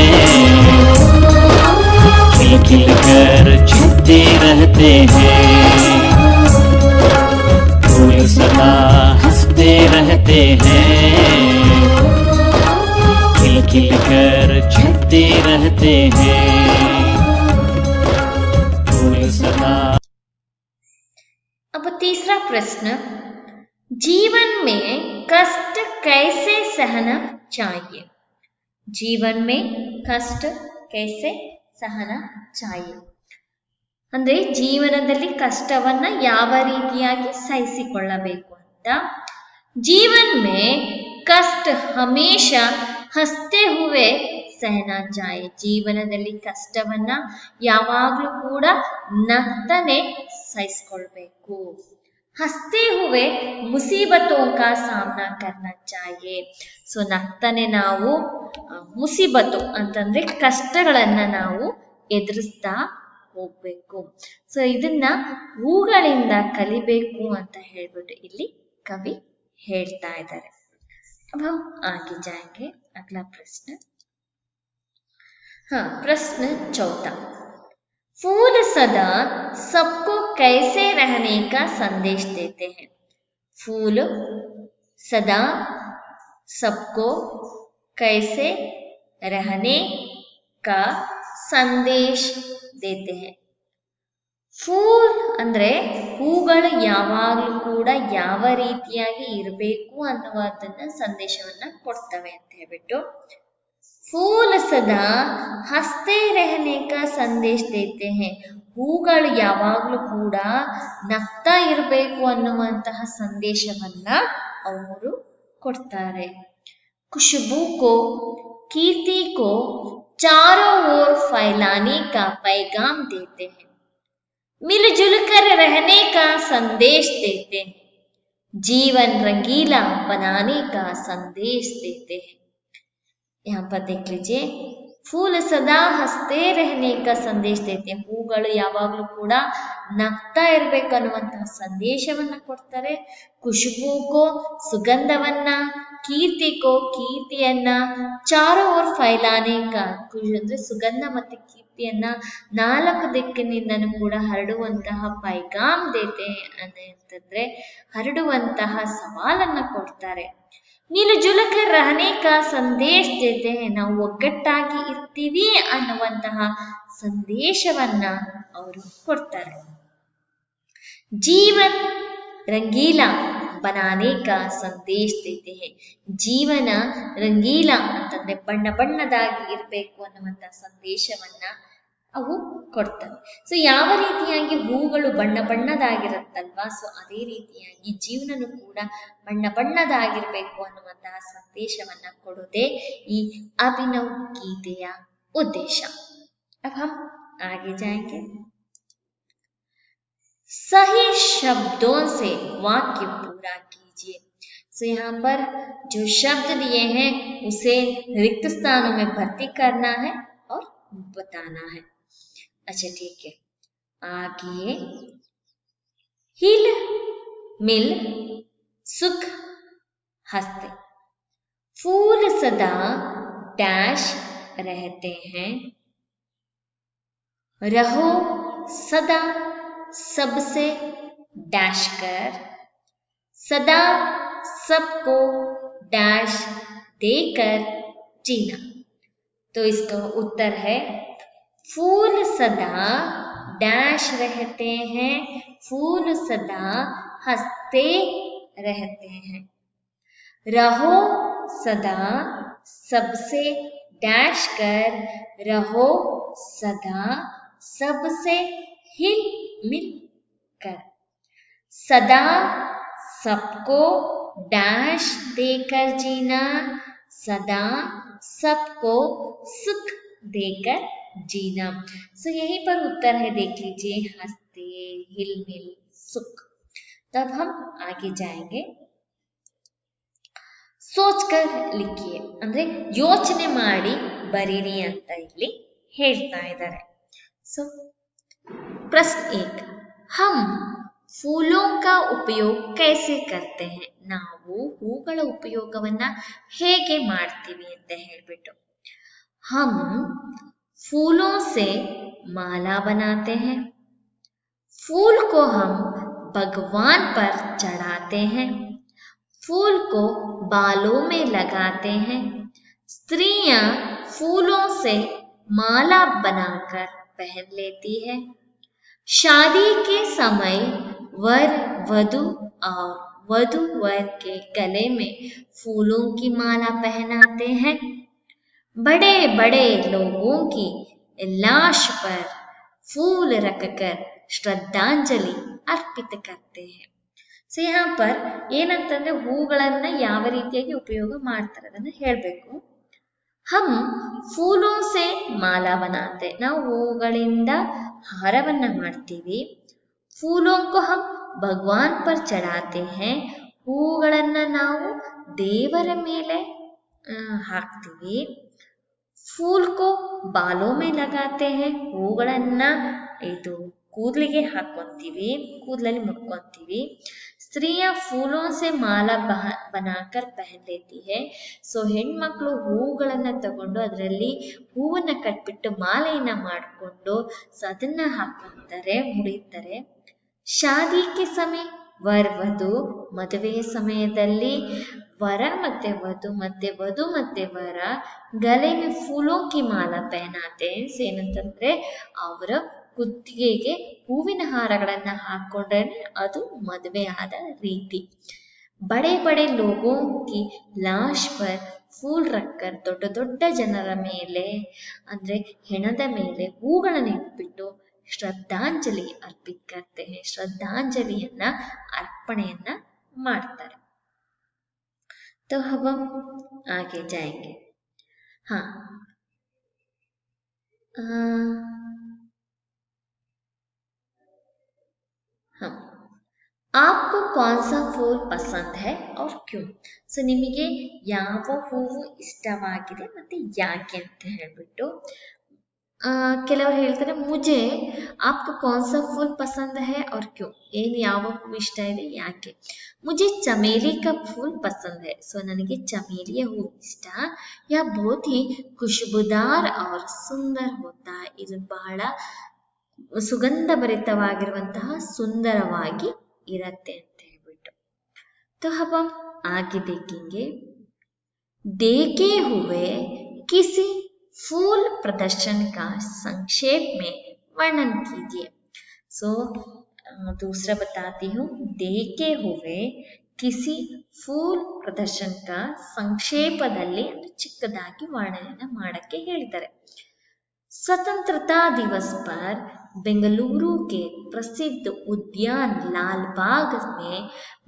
Speaker 3: खिल खिल कर झड़ते रहते हैं। फूल सदा हंसते रहते हैं, खिल खिल कर झड़ते रहते हैं। फूल सदा।
Speaker 1: अब तीसरा प्रश्न, जीवन में कष्ट कैसे सहना चाहिए? जीवन में कष्ट कैसे सहना चाहिए ಅಂದ್ರೆ ಜೀವನದಲ್ಲಿ ಕಷ್ಟವನ್ನ ಯಾವ ರೀತಿಯಾಗಿ ಸಹಿಸಿಕೊಳ್ಳಬೇಕು ಅಂತ. जीवन में कष्ट हमेशा हंसते हुए सहना चाहिए. ಜೀವನದಲ್ಲಿ ಕಷ್ಟವನ್ನ ಯಾವಾಗಲೂ ಕೂಡ ನಗ್ತಾನೆ ಸಹಿಸಿಕೊಳ್ಳಬೇಕು. हंसते हुए मुसीबतों का सामना करना चाहिए. ಸೊ ನಗ್ತಾನೆ ನಾವು ಮುಸೀಬತ್ತು ಅಂತಂದ್ರೆ ಕಷ್ಟಗಳನ್ನ ನಾವು ಎದುರಿಸ್ತಾ ಹೋಗ್ಬೇಕು. ಸೊ ಇದನ್ನ ಹೂಗಳಿಂದ ಕಲಿಬೇಕು ಅಂತ ಹೇಳ್ಬಿಟ್ಟು ಇಲ್ಲಿ ಕವಿ ಹೇಳ್ತಾ ಇದ್ದಾರೆ. अब हम आगे जाएंगे. अगला प्रश्न, हाँ प्रश्न चौथा, फूल सदा सबको कैसे रहने का संदेश देते हैं? फूल सदा सबको कैसे रहने का संदेश देते हैं? ಫೂಲ್ ಅಂದ್ರೆ ಹೂಗಳು ಯಾವಾಗಲೂ ಕೂಡ ಯಾವ ರೀತಿಯಾಗಿ ಇರಬೇಕು ಅನ್ನುವುದನ್ನ ಸಂದೇಶವನ್ನ ಕೊಡ್ತವೆ ಅಂತ ಹೇಳ್ಬಿಟ್ಟು, ಫೂಲ್ ಸದಾ ಹಸ್ತೆ ರಹನೆ ಕಾ ಸಂದೇಶ ದೇತೆ ಹೈ. ಹೂಗಳು ಯಾವಾಗಲೂ ಕೂಡ ನಗ್ತಾ ಇರಬೇಕು ಅನ್ನುವಂತಹ ಸಂದೇಶವನ್ನ ಅವರು ಕೊಡ್ತಾರೆ. ಖುಷ್ಬೂ ಕೋ ಕೀರ್ತಿ ಕೋ ಚಾರೋ ಓರ್ ಫೈಲಾನೆ ಕಾ ಪೈಗಾಮ್ ದೇತೆ ಹೈ. मिलजुल कर रहने का संदेश देते हैं, जीवन रंगीला बनाने का संदेश देते हैं. यहाँ पर देख लीजिए, फूल सदा हंसते रहने का संदेश देते हैं. ಹೂಗಳು ಯಾವಾಗಲೂ ಕೂಡ ನಗ್ತಾ ಇರಬೇಕು ಅನ್ನುವಂತಹ ಸಂದೇಶವನ್ನ ಕೊಡ್ತಾರೆ. ಖುಷ್ಬೂಕೋ ಸುಗಂಧವನ್ನ, ಕೀರ್ತಿಕೋ ಕೀರ್ತಿಯನ್ನ, ಚಾರೋ ಓರ್ ಫೈಲಾನೆ ಕಾ ಅಂದ್ರೆ ಸುಗಂಧ ಮತ್ತೆ ಕೀರ್ತಿಯನ್ನ ನಾಲ್ಕು ದಿಕ್ಕಿನಿಂದನೂ ಕೂಡ ಹರಡುವಂತಹ ಪೈಗಾಮ್ ದೇತೆ ಅಂತಂದ್ರೆ ಹರಡುವಂತಹ ಸವಾಲನ್ನ ಕೊಡ್ತಾರೆ. ಮಿಲುಜುಲಕ ರಹನೆ ಕಾ ಸಂದೇಶ ದೇತೆ ಹೈ. ನಾವು ಒಗ್ಗಟ್ಟಾಗಿ ಇರ್ತೀವಿ ಅನ್ನುವಂತಹ ಸಂದೇಶವನ್ನ ಅವರು ಕೊಡ್ತಾರೆ. ಜೀವನ್ ರಂಗೀಲಾ ಬನಾನೆ ಕಾ ಸಂದೇಶ ದೇತೆ ಹೈ. ಜೀವನ ರಂಗೀಲಾ ಅಂತಂದ್ರೆ ಬಣ್ಣ ಬಣ್ಣದಾಗಿ ಇರಬೇಕು ಅನ್ನುವಂತಹ ಸಂದೇಶವನ್ನ ಅವು ಕೊಡ್ತವೆ. ಸೊ ಯಾವ ರೀತಿಯಾಗಿ ಹೂಗಳು ಬಣ್ಣ ಬಣ್ಣದಾಗಿರುತ್ತಲ್ವಾ, ಸೊ ಅದೇ ರೀತಿಯಾಗಿ ಜೀವನನು ಕೂಡ ಬಣ್ಣ ಬಣ್ಣದಾಗಿರ್ಬೇಕು ಅನ್ನುವಂತಹ ಸಂದೇಶವನ್ನ ಕೊಡೋದೇ ಈ ಅಭಿನವ್ ಗೀತೆಯ ಉದ್ದೇಶ. अब हम आगे जाएंगे. सही शब्दों से वाक्य पूरा कीजिए. सो यहाँ पर जो शब्द दिए हैं उसे रिक्त स्थानों में भर्ती करना है और बताना है. अच्छा ठीक है, आगे हिल मिल सुख हंसते. फूल सदा डैश रहते हैं, रहो सदा सबसे डैश कर, सदा सबको डैश देकर जीना. तो इसका उत्तर है फूल सदा डैश रहते हैं, फूल सदा हंसते रहते हैं, रहो सदा सबसे डैश कर, रहो सदा सबसे हिल मिल कर, सदा सबको डैश देकर जीना, सदा सबको सुख देकर जीना। सो यहीं पर उत्तर है, देख लीजिए, हंसते हिलमिल सुख। तब हम आगे जाएंगे। ಸೋಚ್ಕರ್ ಲಿಖಿಯೆ ಅಂದ್ರೆ ಯೋಚನೆ ಮಾಡಿ ಬರೀರಿ ಅಂತ ಇಲ್ಲಿ ಹೇಳ್ತಾ ಇದ್ದಾರೆ। ಸೊ प्रश्न 1, हम फूलों का उपयोग कैसे करते हैं? ನಾವು ಹೂಗಳ ಉಪಯೋಗವನ್ನ ಹೇಗೆ ಮಾಡ್ತೀವಿ ಅಂತ ಹೇಳ್ಬಿಟ್ಟು, हम फूलों से माला बनाते हैं, फूल को हम भगवान पर चढ़ाते हैं, फूल को बालों में लगाते हैं, स्त्रियां फूलों से माला बनाकर पहन लेती है, शादी के समय वर वधु और वधु वर के गले में फूलों की माला पहनाते हैं, बड़े बड़े लोगों की लाश पर फूल रखकर श्रद्धांजलि अर्पित करते हैं। ಸೊ यहाँ पर ಏನಂತಂದ್ರೆ ಹೂಗಳನ್ನ ಯಾವ ರೀತಿಯಾಗಿ ಉಪಯೋಗ ಮಾಡ್ತಾರೆ ಅದನ್ನ ಹೇಳ್ಬೇಕು। हम फूलों से माला बनाते, ನಾವು ಹೂಗಳಿಂದ ಹಾರವನ್ನ ಮಾಡ್ತೀವಿ, फूलों को हम भगवान पर चढ़ाते हैं, ಹೂಗಳನ್ನ ನಾವು ದೇವರ ಮೇಲೆ ಹಾಕ್ತೀವಿ, फूल को बालों में लगाते हैं, ಹೂಗಳನ್ನ ಇದು ಕೂದಲಿಗೆ ಹಾಕೊಂತೀವಿ, ಕೂದಲಲ್ಲಿ ಮುಡ್ಕೊಂತೀವಿ, ಸ್ತ್ರೀಯ फूलों से माला बनाकर पहन लेती है। ಸೊ ಹೆಣ್ಮಕ್ಳು ಹೂಗಳನ್ನ ತಗೊಂಡು ಅದರಲ್ಲಿ ಹೂವನ್ನ ಕಟ್ಬಿಟ್ಟು ಮಾಲೆಯನ್ನ ಮಾಡಿಕೊಂಡು ಅದನ್ನ ಹಾಕೊಂತಾರೆ, ಮುಡಿತಾರೆ। ಶಾದಿ ಕೆ ಸಮಯ ವರ್ ವಧು, ಮದುವೆಯ ಸಮಯದಲ್ಲಿ ವರ ಮತ್ತೆ ವಧು ಮತ್ತೆ ವರ ಗಲೆ ಮೇ ಫೂಲೋ ಕಿ ಮಾಲಾ ಪಹನಾತೆ, ಏನಂತಂದ್ರೆ ಅವರ ಕುತ್ತಿಗೆಗೆ ಹೂವಿನ ಹಾರಗಳನ್ನ ಹಾಕೊಂಡ್ರೆ ಅದು ಮದುವೆ ಆದ ರೀತಿ। ಬಡೆ ಬಡೆ ಲೋಗೋ ಕಿ ಲಾಶ್ ಪರ್ ಫೂಲ್ ರಕ್ಕರ್, ದೊಡ್ಡ ದೊಡ್ಡ ಜನರ ಮೇಲೆ ಅಂದ್ರೆ ಹೆಣದ ಮೇಲೆ ಹೂಗಳನ್ನ ಇಟ್ಬಿಟ್ಟು ಶ್ರದ್ಧಾಂಜಲಿ ಅರ್ಪಿತ್ ಕರ್ತೆ ಹೈ, ಶ್ರದ್ಧಾಂಜಲಿಯನ್ನ ಅರ್ಪಣೆಯನ್ನ ಮಾಡ್ತಾರೆ। तो अब हम आगे जाएंगे। हाँ, हाँ, आपको कौन सा फूल पसंद है और क्यों? ಸೊ ನಿಮಗೆ ಯಾವ ಹೂವು ಇಷ್ಟವಾಗಿದೆ ಮತ್ತೆ ಯಾಕೆ ಅಂತ ಹೇಳ್ಬಿಟ್ಟು, ಕೆಲವರು ಹೇಳ್ತಾರೆ ಮುಜೆ आपको कौन सा फूल पसंद है और क्यों, ಏನು ಯಾವ ಹೂವು ಇಷ್ಟ ಇದೆ ಯಾಕೆ। मुझे चमेली का फूल पसंद है, ಸೊ ನನಗೆ ಚಮೇಲಿಯ ಹೂವು ಇಷ್ಟ। ಯಾ बहुत ही खुशबूदार और सुंदर होता है, ಇದು ಬಹಳ ಸುಗಂಧ ಭರಿತವಾಗಿರುವಂತಹ ಸುಂದರವಾಗಿ ಇರತ್ತೆ ಅಂತ ಹೇಳ್ಬಿಟ್ಟು। तो अब हम आगे देखेंगे। देखे हुए किसी फूल प्रदर्शन का संक्षेप में वर्णन कीजिए। सो दूसरा बताती हूँ, देखे हुए किसी फूल प्रदर्शन का ಸಂಕ್ಷೇಪದಲ್ಲಿ ಚಿಕ್ಕದಾಗಿ ವರ್ಣನೆಯನ್ನ ಮಾಡಕ್ಕೆ ಹೇಳಿದ್ದಾರೆ। स्वतंत्रता दिवस पर बेंगलुरु के प्रसिद्ध उद्यान लाल बाग में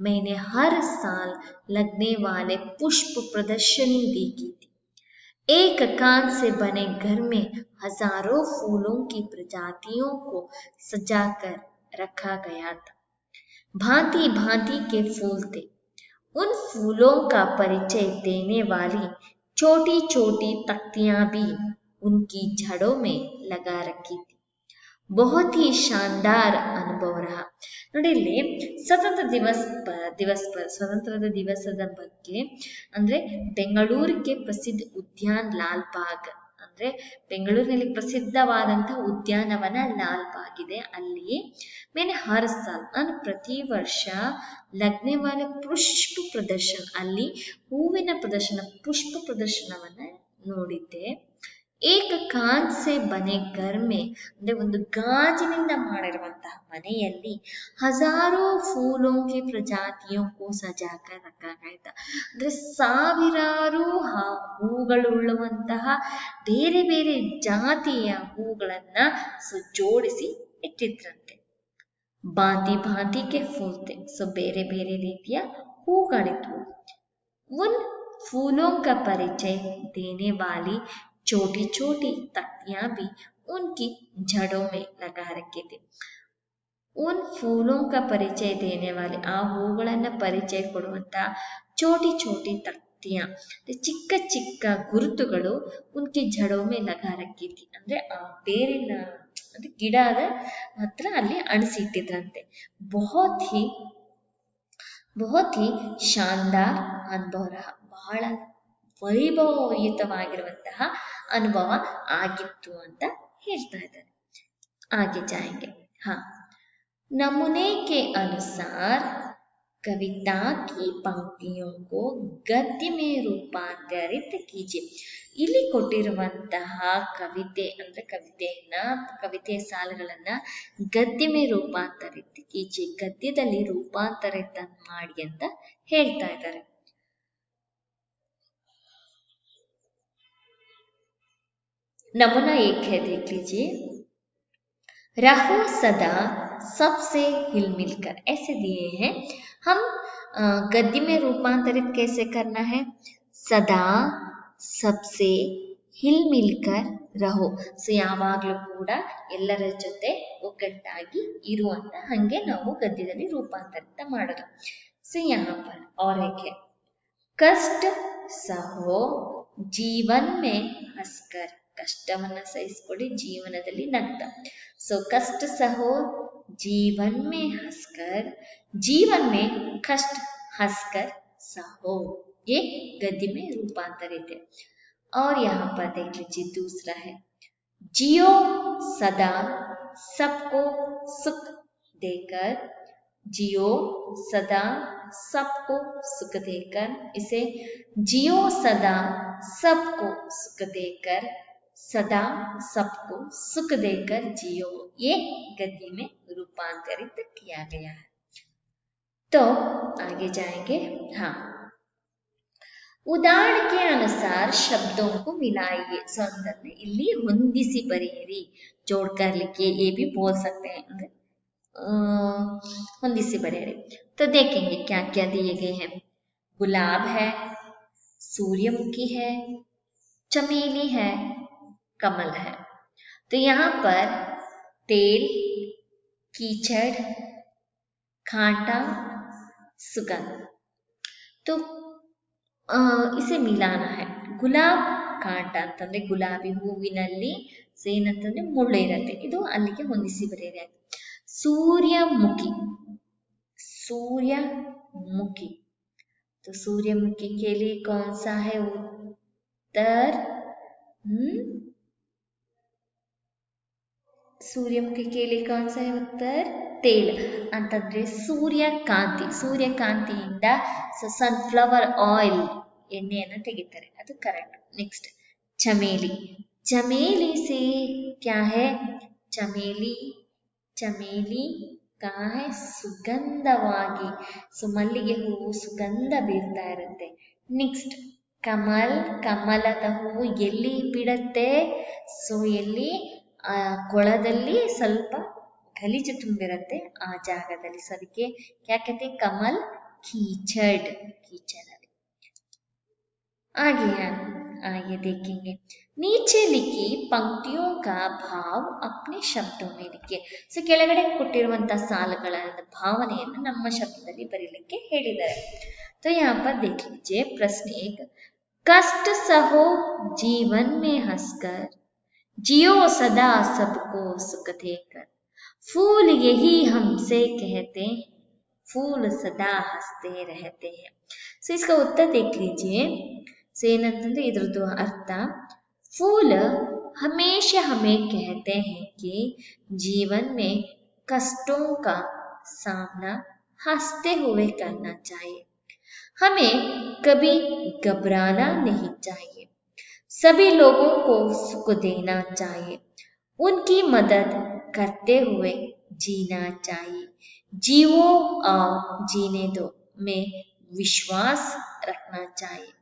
Speaker 1: मैंने हर साल लगने वाले पुष्प प्रदर्शनी देखी थी। एक कांच से बने घर में हजारों फूलों की प्रजातियों को सजाकर रखा गया था। भांति भांति के फूल थे। उन फूलों का परिचय देने वाली छोटी छोटी तख्तियां भी उनकी जड़ों में लगा रखी थी। बहुत ही शानदार ಅನುಭವ ರಹ। ನೋಡಿ ಇಲ್ಲಿ ಸ್ವತಂತ್ರದ ದಿವಸದ ಬಗ್ಗೆ ಅಂದ್ರೆ ಬೆಂಗಳೂರಿಗೆ ಪ್ರಸಿದ್ಧ ಉದ್ಯಾನ್ ಲಾಲ್ ಬಾಗ್, ಅಂದ್ರೆ ಬೆಂಗಳೂರಿನಲ್ಲಿ ಪ್ರಸಿದ್ಧವಾದಂತಹ ಉದ್ಯಾನವನ ಲಾಲ್ ಬಾಗ್ ಇದೆ, ಅಲ್ಲಿ ಮೇನೆ ಹರ್ ಸಾಲ್ ನಾನು ಪ್ರತಿ ವರ್ಷ ಲಗ್ನೆ ವಾಲೆ ಪುಷ್ಪ ಪ್ರದರ್ಶನ, ಅಲ್ಲಿ ಹೂವಿನ ಪ್ರದರ್ಶನ ಪುಷ್ಪ ಪ್ರದರ್ಶನವನ್ನ ನೋಡಿದ್ದೆ। ಏಕ ಕಾಂಚ್ ಸೆ ಬನೆ ಘರ್ ಮೇ, ಅಂದ್ರೆ ಒಂದು ಗಾಜಿನಿಂದ ಮಾಡಿರುವಂತಹ ಮನೆಯಲ್ಲಿ ಹಜಾರೋ ಫೂಲೋ ಕೆ ಪ್ರಜಾತಿಯೋ ಕೋ ಸಜಾಕರ್ ರಖಾ ಗಯಾ ಥಾ, ಅಂದ್ರೆ ಸಾವಿರಾರು ಹೂಗಳುಳ್ಳುವಂತಹ ಬೇರೆ ಬೇರೆ ಜಾತಿಯ ಹೂಗಳನ್ನ ಜೋಡಿಸಿ ಇಟ್ಟಿದ್ರಂತೆ। भांति भांति के फूल थे। सो ಬೇರೆ ಬೇರೆ ರೀತಿಯ ಹೂಗಳಿದ್ವು। उन फूलों का परिचय देने वाली छोटी छोटी तख्तियां भी उनकी जड़ों में लगा रखी थी। उन फूलों का परिचय देने वाले ಆ ಹೂಗಳನ್ನ ಪರಿಚಯ ಕೊಡುವಂತ छोटी छोटी तख्तियां ಚಿಕ್ಕ ಚಿಕ್ಕ ಗುರುತುಗಳು उनकी जड़ों में लगा रखी थी। ಅಂದ್ರೆ ಆ ಬೇರಿನ ಅಂದ್ರೆ ಗಿಡದ ಹತ್ರ ಅಲ್ಲಿ ಅಣಿಸಿಟ್ಟಿದ್ರಂತೆ। बहुत ही ಶಾನದಾರ್ ಅನುಭವ, ಬಹಳ ವೈಭವಯುತವಾಗಿರುವಂತಹ ಅನುಭವ ಆಗಿತ್ತು ಅಂತ ಹೇಳ್ತಾ ಇದ್ದಾರೆ। आगे जाएंगे। हाँ, नमूने के अनुसार कविता की पंक्तियों को गद्य में रूपांतरित कीजिए। ಇಲ್ಲಿ ಕೊಟ್ಟಿರುವಂತಹ ಕವಿತೆ ಅಂದ್ರೆ ಕವಿತೆಯ ಸಾಲುಗಳನ್ನ ಗದ್ಯ में ರೂಪಾಂತರಿತ कीजिए, ಗದ್ಯದಲ್ಲಿ ರೂಪಾಂತರಿತ ಮಾಡಿ ಅಂತ ಹೇಳ್ತಾ ಇದ್ದಾರೆ। नमूना एक है, देख लीजिए। रहो सदा सबसे हिल मिलकर, ऐसे दिए हैं। हम गद्य में रूपांतरित कैसे करना है? सदा सबसे हिल मिलकर रहो। ಸೊ ಯಾವಾಗಲೂ ಕೂಡ ಎಲ್ಲರ ಜೊತೆ ಒಗ್ಗಟ್ಟಾಗಿ ಇರು ಅಂತ ಹಂಗೆ ನಾವು ಗದ್ಯದಲ್ಲಿ ರೂಪಾಂತರಿತ ಮಾಡೋದು। ಸೊ यहाँ पर और एक है, कष्ट सहो जीवन में हंसकर, ಕಷ್ಟವನ್ನ ಸಹಿಸಿಕೊಳ್ಳಿ ಜೀವನದಲ್ಲಿ ನಗ್ತಾ। सो कष्ट सहो जीवन में हंसकर, जीवन में कष्ट हंसकर सहो, ये गद्य में रूपांतरित है। और यहाँ पर देख लीजिए दूसरा है, जियो सदा सबको सुख देकर, जियो सदा सबको सुख देकर, इसे जियो सदा सबको सुख देकर, सदा सबको सुख देकर जियो, ये गद्य में रूपांतरित किया गया है। तो आगे जाएंगे। हाँ, उदाहरण के अनुसार शब्दों को मिलाइए। संदर्भ में इल्ली ಹೊಂದಿಸಿ ಬರೆಯಿರಿ, जोड़कर लिखिए, ये भी बोल सकते हैं, ಹೊಂದಿಸಿ ಬರೆಯಿರಿ। तो देखेंगे क्या क्या दिए गए हैं। गुलाब है, सूर्यमुखी है, चमेली है, कमल है। तो यहाँ पर तेल, कीचड़, कांटा, सुगंध, तो इसे मिलाना है। गुलाब ಕಾಂಟ ಅಂತಂದ್ರೆ ಗುಲಾಬಿ ಹೂವಿನಲ್ಲಿ ಏನಂತಂದ್ರೆ ಮುಳ್ಳು ಇರುತ್ತೆ, ಇದು ಅಲ್ಲಿಗೆ ಹೊಂದಿಸಿ ಬರೆಯಿರಿ। सूर्यमुखी, सूर्यमुखी, तो सूर्यमुखी के लिए कौन सा है उत्तर? सूर्यमुखी के लिए कौन सा है उत्तर? तेल ಅಂತಂದ್ರೆ ಸೂರ್ಯಕಾಂತಿ, ಸೂರ್ಯಕಾಂತಿಯಿಂದ ಸನ್ಫ್ಲವರ್ ಆಯಿಲ್ ಎಣ್ಣೆಯನ್ನು ತೆಗಿತಾರೆ, ಅದು ಕರೆಕ್ಟ್। नेक्स्ट चमेली, चमेली से क्या है? चमेली, चमेली कहाँ है? ಸುಗಂಧವಾಗಿ, ಸೊ ಮಲ್ಲಿಗೆ ಹೂವು ಸುಗಂಧ ಬೀರ್ತಾ ಇರುತ್ತೆ। ನೆಕ್ಸ್ಟ್ ಕಮಲ್, ಕಮಲದ ಹೂವು ಎಲ್ಲಿ ಬಿಡುತ್ತೆ? ಸೊ ಎಲ್ಲಿ ಕೊಳದಲ್ಲಿ ಸ್ವಲ್ಪ ಗಲೀಜು ತುಂಬಿರುತ್ತೆ ಆ ಜಾಗದಲ್ಲಿ, ಸೊ ಅದಕ್ಕೆ क्या कहते हैं? कमल कीचड़, कीचड़। आगे देखेंगे, नीचे लिखी पंक्तियों का भाव अपने शब्दों में लिखिए। ಸೊ ಕೆಳಗಡೆ ಕೊಟ್ಟಿರುವಂತ ಸಾಲುಗಳ ಭಾವನೆಯನ್ನು ನಮ್ಮ ಶಬ್ದದಲ್ಲಿ ಬರೀಲಿಕ್ಕೆ ಹೇಳಿದ್ದಾರೆ। तो यहाँ पर देख लीजिए प्रश्न 1, कष्ट सहो जीवन में हंसकर, जियो सदा सबको सुख देकर, फूल यही हमसे कहते, फूल सदा हंसते रहते हैं। सो इसका उत्तर देख लीजिए। सो ಏನಂತಂದ್ರೆ ಇದ್ರದ್ದು ಅರ್ಥ, फूल हमेशा हमें कहते हैं कि जीवन में कष्टों का सामना हंसते हुए करना चाहिए, हमें कभी घबराना नहीं चाहिए, सभी लोगों को सुख देना चाहिए, उनकी मदद करते हुए जीना चाहिए, जीवो और जीने दो में विश्वास रखना चाहिए,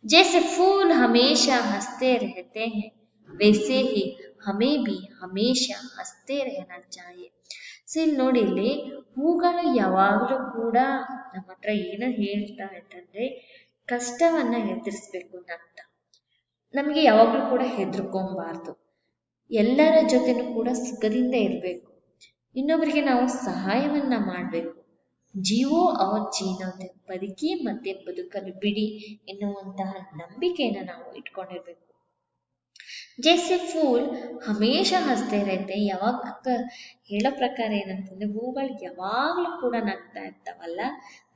Speaker 1: जैसे फूल हमेशा हंसते रहते हैं वैसे ही हमें भी हमेशा हंसते रहना चाहिए। ಸೊ ಇಲ್ಲಿ ನೋಡಿ, ಇಲ್ಲಿ ಹೂಗಳು ಯಾವಾಗಲೂ ಕೂಡ ನಮ್ಮ ಹತ್ರ ಏನು ಹೇಳ್ತಾ ಅಂತಂದ್ರೆ ಕಷ್ಟವನ್ನ ಎದುರಿಸ್ಬೇಕು ಅಂತ. ನಮಗೆ ಯಾವಾಗಲೂ ಕೂಡ ಹೆದರ್ಕೊಂಬಾರ್ದು, ಎಲ್ಲರ ಜೊತೆನೂ ಕೂಡ ಸುಖದಿಂದ ಇರಬೇಕು, ಇನ್ನೊಬ್ಬರಿಗೆ ನಾವು ಸಹಾಯವನ್ನ ಮಾಡಬೇಕು. ಜೀವೋ ಅವ್ರ ಜೀನೋದೆ, ಬದುಕಿ ಮತ್ತೆ ಬದುಕಲು ಬಿಡಿ ಎನ್ನುವಂತಹ ನಂಬಿಕೆಯನ್ನ ನಾವು ಇಟ್ಕೊಂಡಿರ್ಬೇಕು. ಜೈಸೆ ಫೂಲ್ ಹಮೇಶ ಹಸ್ತೆ ಇರತ್ತೆ, ಯಾವಾಗ ಹೇಳೋ ಪ್ರಕಾರ ಏನಂತಂದ್ರೆ ಹೂಗಳು ಯಾವಾಗ್ಲೂ ಕೂಡ ನಗ್ತಾ ಇರ್ತಾವಲ್ಲ,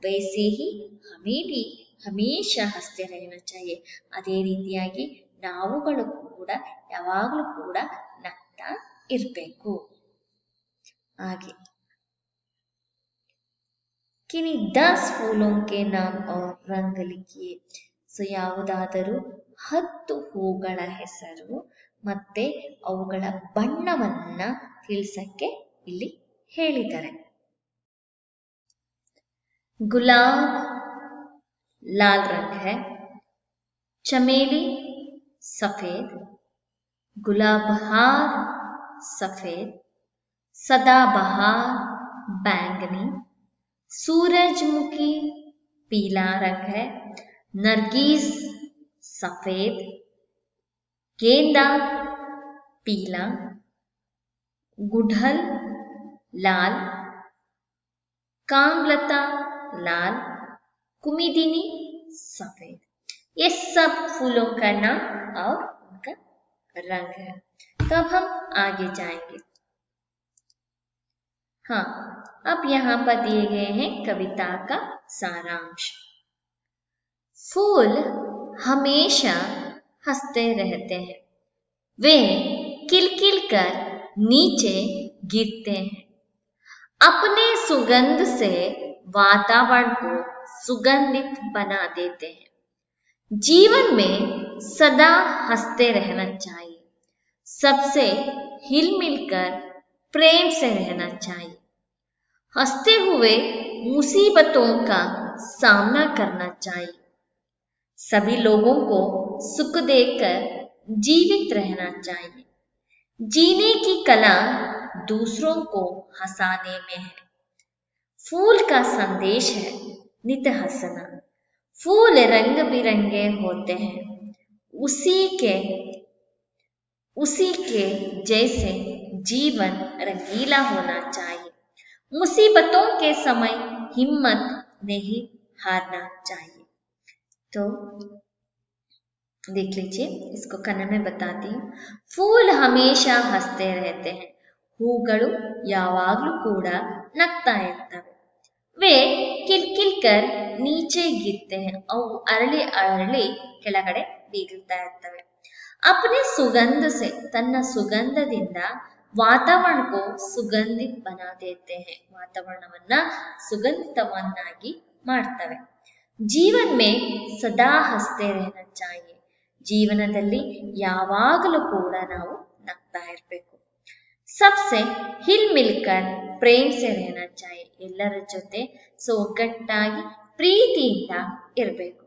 Speaker 1: ವೈಸೇ ಹಿ ಹಮೇ ಭಿ ಹಮೇಶ ಹಸ್ತೆ ರಹನಾ ಚಾಹಿಯೆ, ಅದೇ ರೀತಿಯಾಗಿ ನಾವುಗಳು ಕೂಡ ಯಾವಾಗ್ಲೂ ಕೂಡ ನಗ್ತಾ ಇರ್ಬೇಕು. ಹಾಗೆ किन्हीं 10 फूलों के नाम और रंग लिखिए. ಸೊ ಯಾವುದಾದರೂ 10 ಹೂಗಳ ಹೆಸರು ಮತ್ತೆ ಅವುಗಳ ಬಣ್ಣವನ್ನ ತಿಳಿಸಕ್ಕೆ ಇಲ್ಲಿ ಹೇಳಿದ್ದಾರೆ. ಗುಲಾಬ್ लाल रंग है, चमेली सफेद, गुलाबहार सफेद, सदाबहार बैंगनी, सूरजमुखी पीला रंग है, नरगिस सफेद, गेंदा पीला, गुड़हल लाल, कामलता लाल, कुमुदिनी सफेद. ये सब फूलों का नाम और उनका रंग है. तो अब हम आगे जाएंगे. हाँ, अब यहाँ पर दिए गए हैं कविता का सारांश. फूल हमेशा हंसते रहते हैं, वे किलकिल कर नीचे गिरते हैं, अपने सुगंध से वातावरण को सुगंधित बना देते हैं. जीवन में सदा हंसते रहना चाहिए, सबसे हिल मिलकर प्रेम से रहना चाहिए, हंसते हुए मुसीबतों का सामना करना चाहिए, सभी लोगों को सुख देकर जीवित रहना चाहिए. जीने की कला दूसरों को हंसाने में है. फूल का संदेश है नित हंसना. फूल रंग बिरंगे होते हैं, उसी के जैसे जीवन रंगीला होना चाहिए. मुसीबतों के समय हिम्मत नहीं हारना चाहिए. तो देख लीजिए, इसको कन्नड़ में बताती हूँ. फूल हमेशा हंसते रहते हैं, ಹೂಗಳು ಯಾವಾಗಲೂ ಕೂಡ ನಗ್ತಾ ಇರ್ತವೆ. वे किलकिल कर नीचे गिरते हैं, ಅವು ಅರಳಿ ಅರಳಿ ಕೆಳಗಡೆ ಬೀಳ್ತಾ ಇರ್ತವೆ. अपने सुगंध से, ತನ್ನ ಸುಗಂಧದಿಂದ ವಾತಾವರಣಕ್ಕೂ ಸುಗಂಧಿತ ಬನಾ ದೇತೆ हैं, ವಾತಾವರಣವನ್ನ ಸುಗಂಧಿತವನ್ನಾಗಿ ಮಾಡ್ತವೆ. ಜೀವನ್ ಮೇ ಸದಾ ಹಸ್ತೆ रहना चाहिए, ಜೀವನದಲ್ಲಿ ಯಾವಾಗಲೂ ಕೂಡ ನಾವು ನಗ್ತಾ ಇರಬೇಕು. सबसे हिल मिलकर प्रेम से रहना चाहिए, ಎಲ್ಲರ ಜೊತೆ ಒಗ್ಗಟ್ಟಾಗಿ ಪ್ರೀತಿಯಿಂದ ಇರಬೇಕು.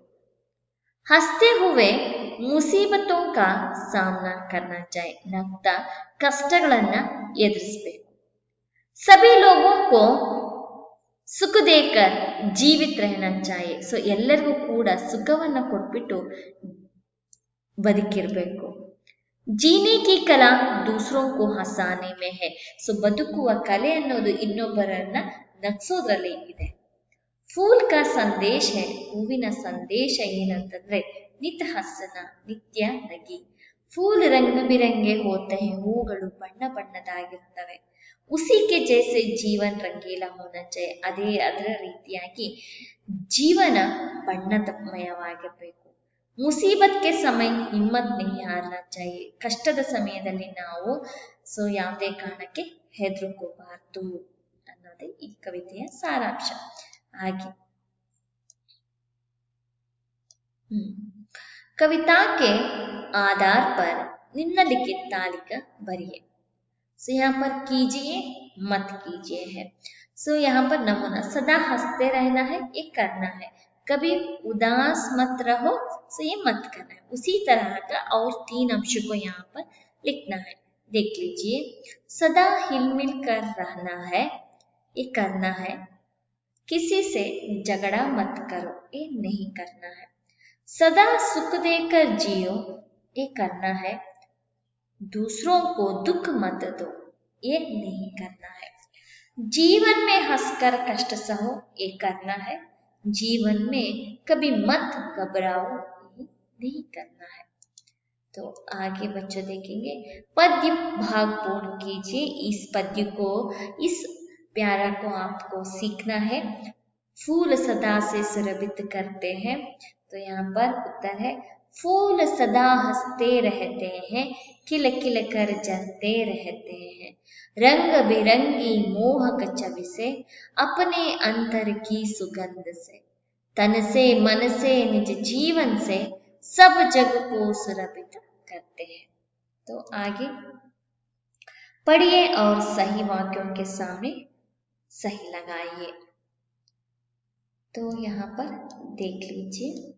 Speaker 1: हंसते हुए मुसीबतों का सामना करना चाहिए, ನಗ್ತಾ ಕಷ್ಟಗಳನ್ನ ಎದುರಿಸಬೇಕು. सभी लोगों को सुख देकर जीवित रहना चाहिए, ಎಲ್ಲರಿಗೂ ಕೂಡ ಸುಖವನ್ನ ಕೊಟ್ಬಿಟ್ಟು ಬದುಕಿರಬೇಕು. जीने की कला दूसरों को हंसाने में है, ಬದುಕುವ ಕಲೆ ಅನ್ನೋದು ಇನ್ನೊಬ್ಬರನ್ನ ನಗಿಸೋದ್ರಲ್ಲಿ ಇದೆ. फूल का संदेश है, ಹೂವಿನ ಸಂದೇಶ ಏನಂತಂದ್ರೆ ನಿತ್ಯ ಹಸನ, ನಿತ್ಯ ನಗಿ. फूल रंग बिरंगे होते हैं, ಹೂಗಳು ಬಣ್ಣ ಬಣ್ಣದಾಗಿರ್ತವೆ. उसी के जैसे जीवन रंगीला होना चाहिए, ಅದರ ರೀತಿಯಾಗಿ ಜೀವನ ಬಣ್ಣಮಯವಾಗಿರಬೇಕು. ಮುಸೀಬತ್ ಕೆ ಸಮಯ ಹಿಮ್ಮತ್ ನಹಿ ಹಾರನಾ ಚಾಹಿಯೆ, ಕಷ್ಟದ ಸಮಯದಲ್ಲಿ ನಾವು ಯಾವುದೇ ಕಾರಣಕ್ಕೆ ಹೆದರ್ಕೋಬಾರ್ದು ಅನ್ನೋದೇ ಈ ಕವಿತೆಯ ಸಾರಾಂಶ. ಹಾಗೆ कविता के आधार पर निम्नलिखित तालिका भरिए. यहाँ पर कीजिए मत कीजिए है. यहाँ पर नमूना, सदा हंसते रहना है, ये करना है. कभी उदास मत रहो, ये मत करना है. उसी तरह का और 3 अंशों को यहाँ पर लिखना है. देख लीजिए, सदा हिलमिल कर रहना है, ये करना है। किसी से झगड़ा मत करो, ये नहीं करना है। सदा सुख देकर जियो, ये करना है। दूसरों को दुख मत दो, ये नहीं करना है। जीवन में हंसकर कष्ट सहो, ये करना है। जीवन में कभी मत घबराओ, ये नहीं करना है। तो आगे बच्चों देखेंगे, पद्य भाग पूर्ण कीजिए। इस पद्य को, इस प्यारा को आपको सीखना है। फूल सदा से सुरभित करते हैं, तो यहाँ पर उत्तर है, फूल सदा हंसते रहते हैं, खिल खिल कर जलते रहते हैं। रंग बिरंगी मोहक छवि से, अपने अंतर की सुगंध से, तन से मन से निज जीवन से, सब जग को सुरभित करते हैं। तो आगे पढ़िए और सही वाक्यों के सामने सही लगाइए। तो यहाँ पर देख लीजिए,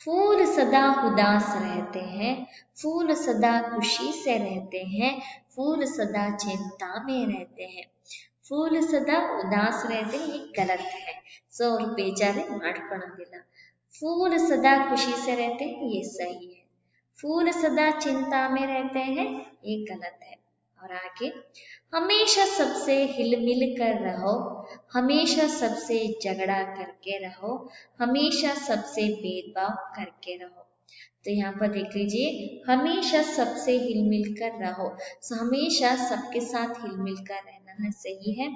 Speaker 1: फूल सदा उदास रहते हैं, फूल सदा खुशी से रहते हैं, फूल सदा चिंता में रहते हैं। फूल सदा उदास रहते हैं, ये गलत है। सो बेचारे ಮಾಡ್ಕೊಳ್ಳೋದಿಲ್ಲ। फूल सदा खुशी से रहते हैं, ये सही है। फूल सदा चिंता में रहते हैं, ये गलत है। और आगे, हमेशा सबसे हिलमिल कर रहो, हमेशा सबसे झगड़ा करके रहो, हमेशा सबसे भेदभाव करके रहो। तो यहाँ पर देख लीजिए, हमेशा सबसे हिलमिल कर रहो। सो हमेशा सबके साथ हिलमिल कर रहना है, सही है।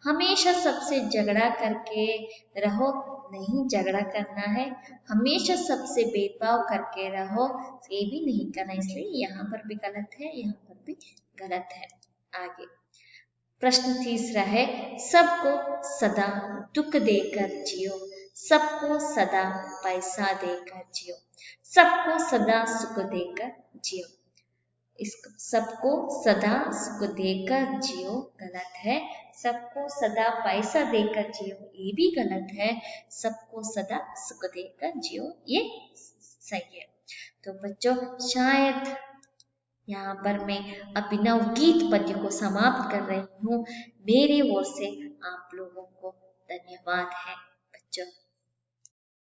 Speaker 1: हमेशा सबसे झगड़ा करके रहो, नहीं झगड़ा करना है। हमेशा सबसे भेदभाव करके रहो, ये भी नहीं करना, इसलिए यहाँ पर भी गलत है, यहाँ पर भी गलत है। आगे प्रश्न तीसरा है, सबको सदा दुख देकर जियो, सबको सदा पैसा देकर जियो, सबको सदा सुख देकर जियो। इसको सबको सदा सुख देकर जियो गलत है। सबको सदा पैसा देकर जियो, ये भी गलत है। सबको सदा सुख देकर जियो, ये सही है। तो बच्चों, शायद यहाँ पर मैं अभिनव गीत पद्य को समाप्त कर रही हूँ। मेरी ओर से आप लोगों को धन्यवाद है बच्चों।